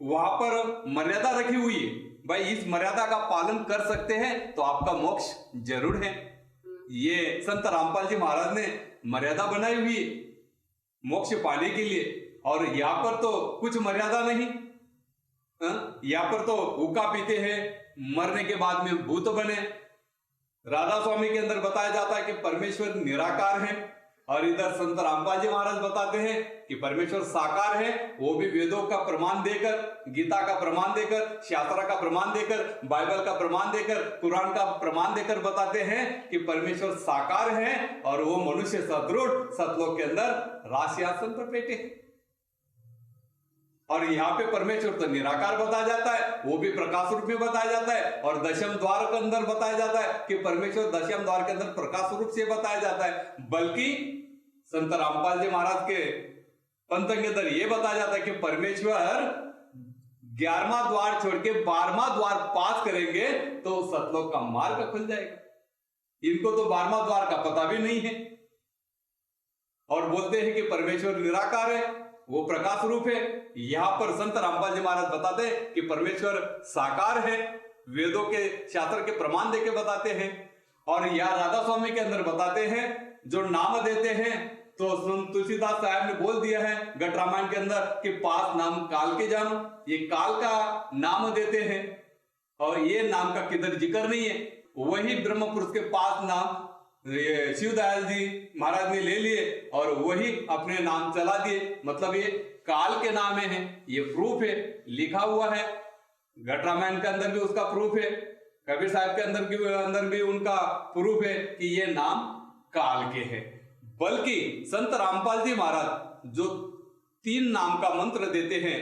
वहां पर मर्यादा रखी हुई है, भाई इस मर्यादा का पालन कर सकते हैं तो आपका मोक्ष जरूर है। ये संत रामपाल जी महाराज ने मर्यादा बनाई हुई है मोक्ष पाने के लिए। और यहाँ पर तो कुछ मर्यादा नहीं, यहाँ पर तो हुक्का पीते हैं, मरने के बाद में भूत बने। राधा स्वामी के अंदर बताया जाता है कि परमेश्वर निराकार है, और इधर संत रामपाल जी महाराज बताते हैं कि परमेश्वर साकार है। वो भी वेदों का प्रमाण देकर, गीता का प्रमाण देकर, शास्त्र का प्रमाण देकर, बाइबल का प्रमाण देकर, कुरान का प्रमाण देकर बताते हैं कि परमेश्वर साकार है और वो मनुष्य सदृढ़ सतलोक के अंदर राशियासन पर बैठे हैं। और यहाँ पे परमेश्वर तो निराकार बताया जाता है, वो भी प्रकाश रूप में बताया जाता है। और दशम द्वार के अंदर बताया जाता है कि परमेश्वर दशम द्वार के अंदर प्रकाश रूप से बताया जाता है। बल्कि संत रामपाल जी महाराज के पंथ के अंदर ये बताया जाता है कि परमेश्वर 11वां द्वार छोड़ के 12वां द्वार पास करेंगे तो सतलोक का मार्ग खुल जाएगा। इनको तो 12वां द्वार का पता भी नहीं है और बोलते हैं कि परमेश्वर निराकार है। वो प्रकाश रूप है। यहाँ पर संत रामपाल जी महाराज बताते हैं कि परमेश्वर साकार है, वेदों के शास्त्र के प्रमाण देके बताते हैं। और यहाँ राधा स्वामी के अंदर बताते हैं जो नाम देते हैं, तो तुलसीदास साहब ने बोल दिया है गट रामायण के अंदर कि पास नाम काल के जानो, ये काल का नाम देते हैं और ये नाम का किधर जिक्र नहीं है। वही ब्रह्म पुरुष के पास नाम शिवदयाल जी महाराज ने ले लिए और वही अपने नाम चला दिए, मतलब ये काल के नाम है, ये प्रूफ है, लिखा हुआ है। गट रामायण के अंदर भी उसका प्रूफ है, कबीर साहब के अंदर भी उनका प्रूफ है कि ये नाम काल के हैं। बल्कि संत रामपाल जी महाराज जो 3 नाम का मंत्र देते हैं,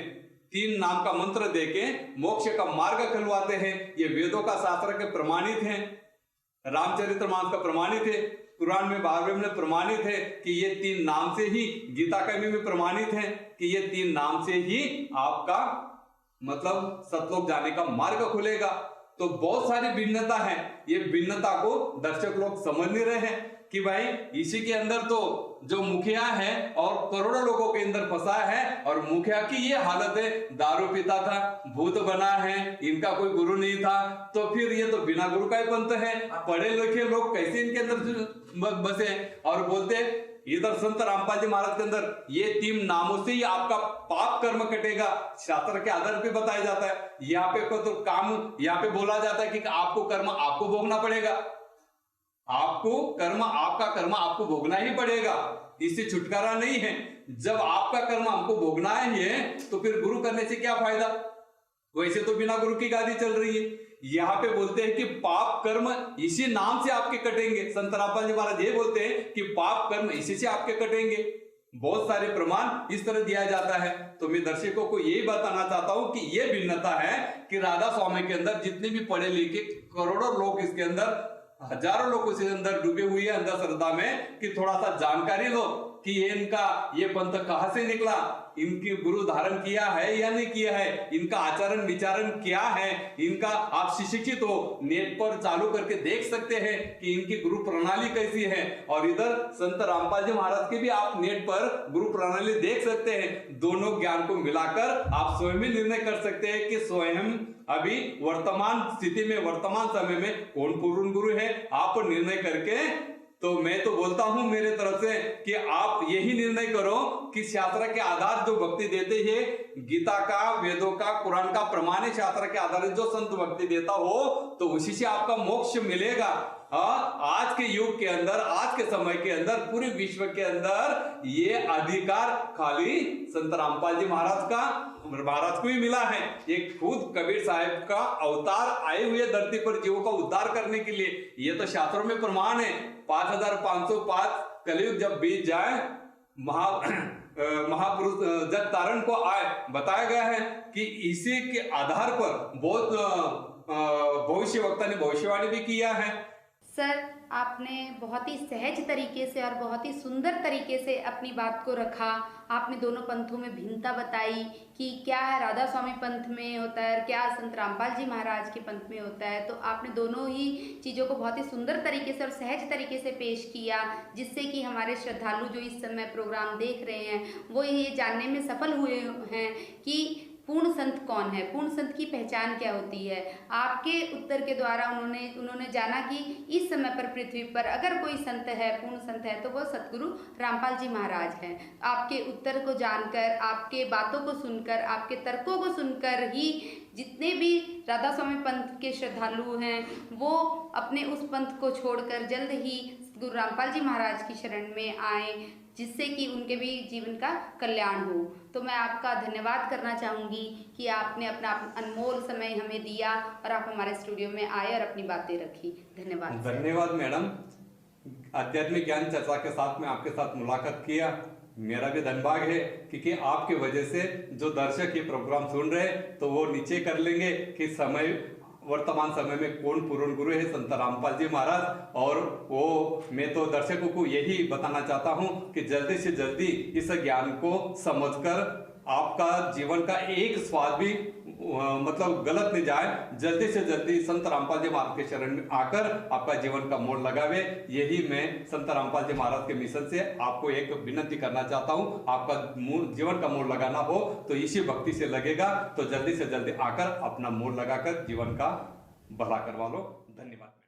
3 नाम का मंत्र देके मोक्ष का मार्ग खुलवाते हैं, ये वेदों का शास्त्र के प्रमाणित हैं, रामचरितमानस का प्रमाणित है, कुरान में 12वें में प्रमाणित है कि ये 3 नाम से ही, गीता कवि में प्रमाणित है कि ये 3 नाम से ही आपका मतलब सतलोक जाने का मार्ग खुलेगा। तो बहुत सारी भिन्नता है, ये भिन्नता को दर्शक लोग समझ नहीं रहे हैं कि भाई इसी के अंदर तो जो मुखिया है और करोड़ों लोगों के अंदर फंसा है, और मुखिया की ये हालत है, दारू पीता था, भूत बना है, इनका कोई गुरु नहीं था, तो फिर ये तो बिना गुरु का ही पंथ है। पढ़े लिखे लोग कैसे इनके अंदर बसे? और बोलते इधर संत रामपाल जी महाराज के अंदर ये 3 नामों से ही आपका पाप कर्म कटेगा, शास्त्र के आधार पे बताया जाता है। यहाँ पे को तो काम यहाँ पे बोला जाता है कि आपको कर्म आपको भोगना पड़ेगा, आपको कर्म आपका कर्म आपको भोगना ही पड़ेगा, इससे छुटकारा नहीं है। जब आपका कर्म हमको भोगना है तो फिर गुरु करने से क्या फायदा? वैसे तो बिना गुरु की गादी चल रही है। यहाँ पे बोलते हैं कि पाप कर्म इसी नाम से आपके कटेंगे। संत रामपाल जी महाराज ये बोलते हैं कि पाप कर्म इसी से आपके कटेंगे। बहुत सारे प्रमाण इस तरह दिया जाता है। तो मैं दर्शकों को यही बताना चाहता हूं कि ये भिन्नता है कि राधा स्वामी के अंदर जितने भी पढ़े लिखे करोड़ों लोग, इसके अंदर हजारों लोग इसके अंदर डूबे हुए हैं अंधश्रद्धा में, कि थोड़ा सा जानकारी लो कि ये पंथ कहां से निकला, इनकी गुरु धारण किया है या नहीं किया है, इनका आचरण विचारण क्या है, इनका आप सुशिक्षित हो, नेट पर चालू करके देख सकते हैं कि इनकी गुरु प्रणाली कैसी है। और इधर संत रामपाल जी महाराज की भी आप नेट पर गुरु प्रणाली देख सकते हैं। दोनों ज्ञान को मिलाकर आप स्वयं ही निर्णय कर सकते हैं कि स्वयं अभी वर्तमान स्थिति में, वर्तमान समय में कौन पूर्ण गुरु है, आप निर्णय करके। तो मैं तो बोलता हूं मेरे तरफ से कि आप यही निर्णय करो कि शास्त्र के आधार जो भक्ति देते हैं, गीता का, वेदों का, कुरान का प्रमाण है, शास्त्र के आधार जो संत भक्ति देता हो तो उसी से आपका मोक्ष मिलेगा। आज के युग के अंदर, आज के समय के अंदर, पूरे विश्व के अंदर ये अधिकार खाली संत रामपाल जी महाराज को ही मिला है। ये खुद कबीर साहब का अवतार आए हुए धरती पर जीवों का उद्धार करने के लिए। ये तो शास्त्रों में प्रमाण है। 5505 कलयुग जब बीत जाए, महापुरुष जब तारण को आए, बताया गया है कि इसी के आधार पर बहुत भविष्यवक्ता ने भविष्यवाणी भी किया है। सर, आपने बहुत ही सहज तरीके से और बहुत ही सुंदर तरीके से अपनी बात को रखा। आपने दोनों पंथों में भिन्नता बताई कि क्या है राधा स्वामी पंथ में होता है, क्या संत रामपाल जी महाराज के पंथ में होता है। तो आपने दोनों ही चीज़ों को बहुत ही सुंदर तरीके से और सहज तरीके से पेश किया, जिससे कि हमारे श्रद्धालु जो इस समय प्रोग्राम देख रहे हैं वो ये जानने में सफल हुए हैं कि पूर्ण संत कौन है, पूर्ण संत की पहचान क्या होती है। आपके उत्तर के द्वारा उन्होंने जाना कि इस समय पर पृथ्वी पर अगर कोई संत है, पूर्ण संत है, तो वो सतगुरु रामपाल जी महाराज हैं। आपके उत्तर को जानकर, आपके बातों को सुनकर, आपके तर्कों को सुनकर ही जितने भी राधा स्वामी पंथ के श्रद्धालु हैं वो अपने उस पंथ को छोड़कर जल्द ही गुरु रामपाल जी महाराज की शरण में आए, जिससे कि उनके भी जीवन का कल्याण हो। तो मैं आपका धन्यवाद करना चाहूँगी कि आपने अपना अनमोल समय हमें दिया और आप हमारे स्टूडियो में आए और अपनी बातें रखी। धन्यवाद। धन्यवाद मैडम। आध्यात्मिक ज्ञान चर्चा के साथ में आपके साथ मुलाकात किया, मेरा भी धन्यवाद है क्योंकि आपके वजह से जो दर्शक ये प्रोग्राम सुन रहे हैं तो वो नीचे कर लेंगे कि वर्तमान समय में कौन पूर्ण गुरु है, संत रामपाल जी महाराज। और वो मैं तो दर्शकों को यही बताना चाहता हूं कि जल्दी से जल्दी इस ज्ञान को समझकर आपका जीवन का एक स्वाद भी मतलब गलत नहीं जाए, जल्दी से जल्दी संत रामपाल जी महाराज के शरण में आकर आपका जीवन का मोड़ लगावे। यही मैं संत रामपाल जी महाराज के मिशन से आपको एक विनती करना चाहता हूं। आपका जीवन का मोड़ लगाना हो तो इसी भक्ति से लगेगा, तो जल्दी से जल्दी आकर अपना मोड़ लगाकर जीवन का भला करवा लो। धन्यवाद।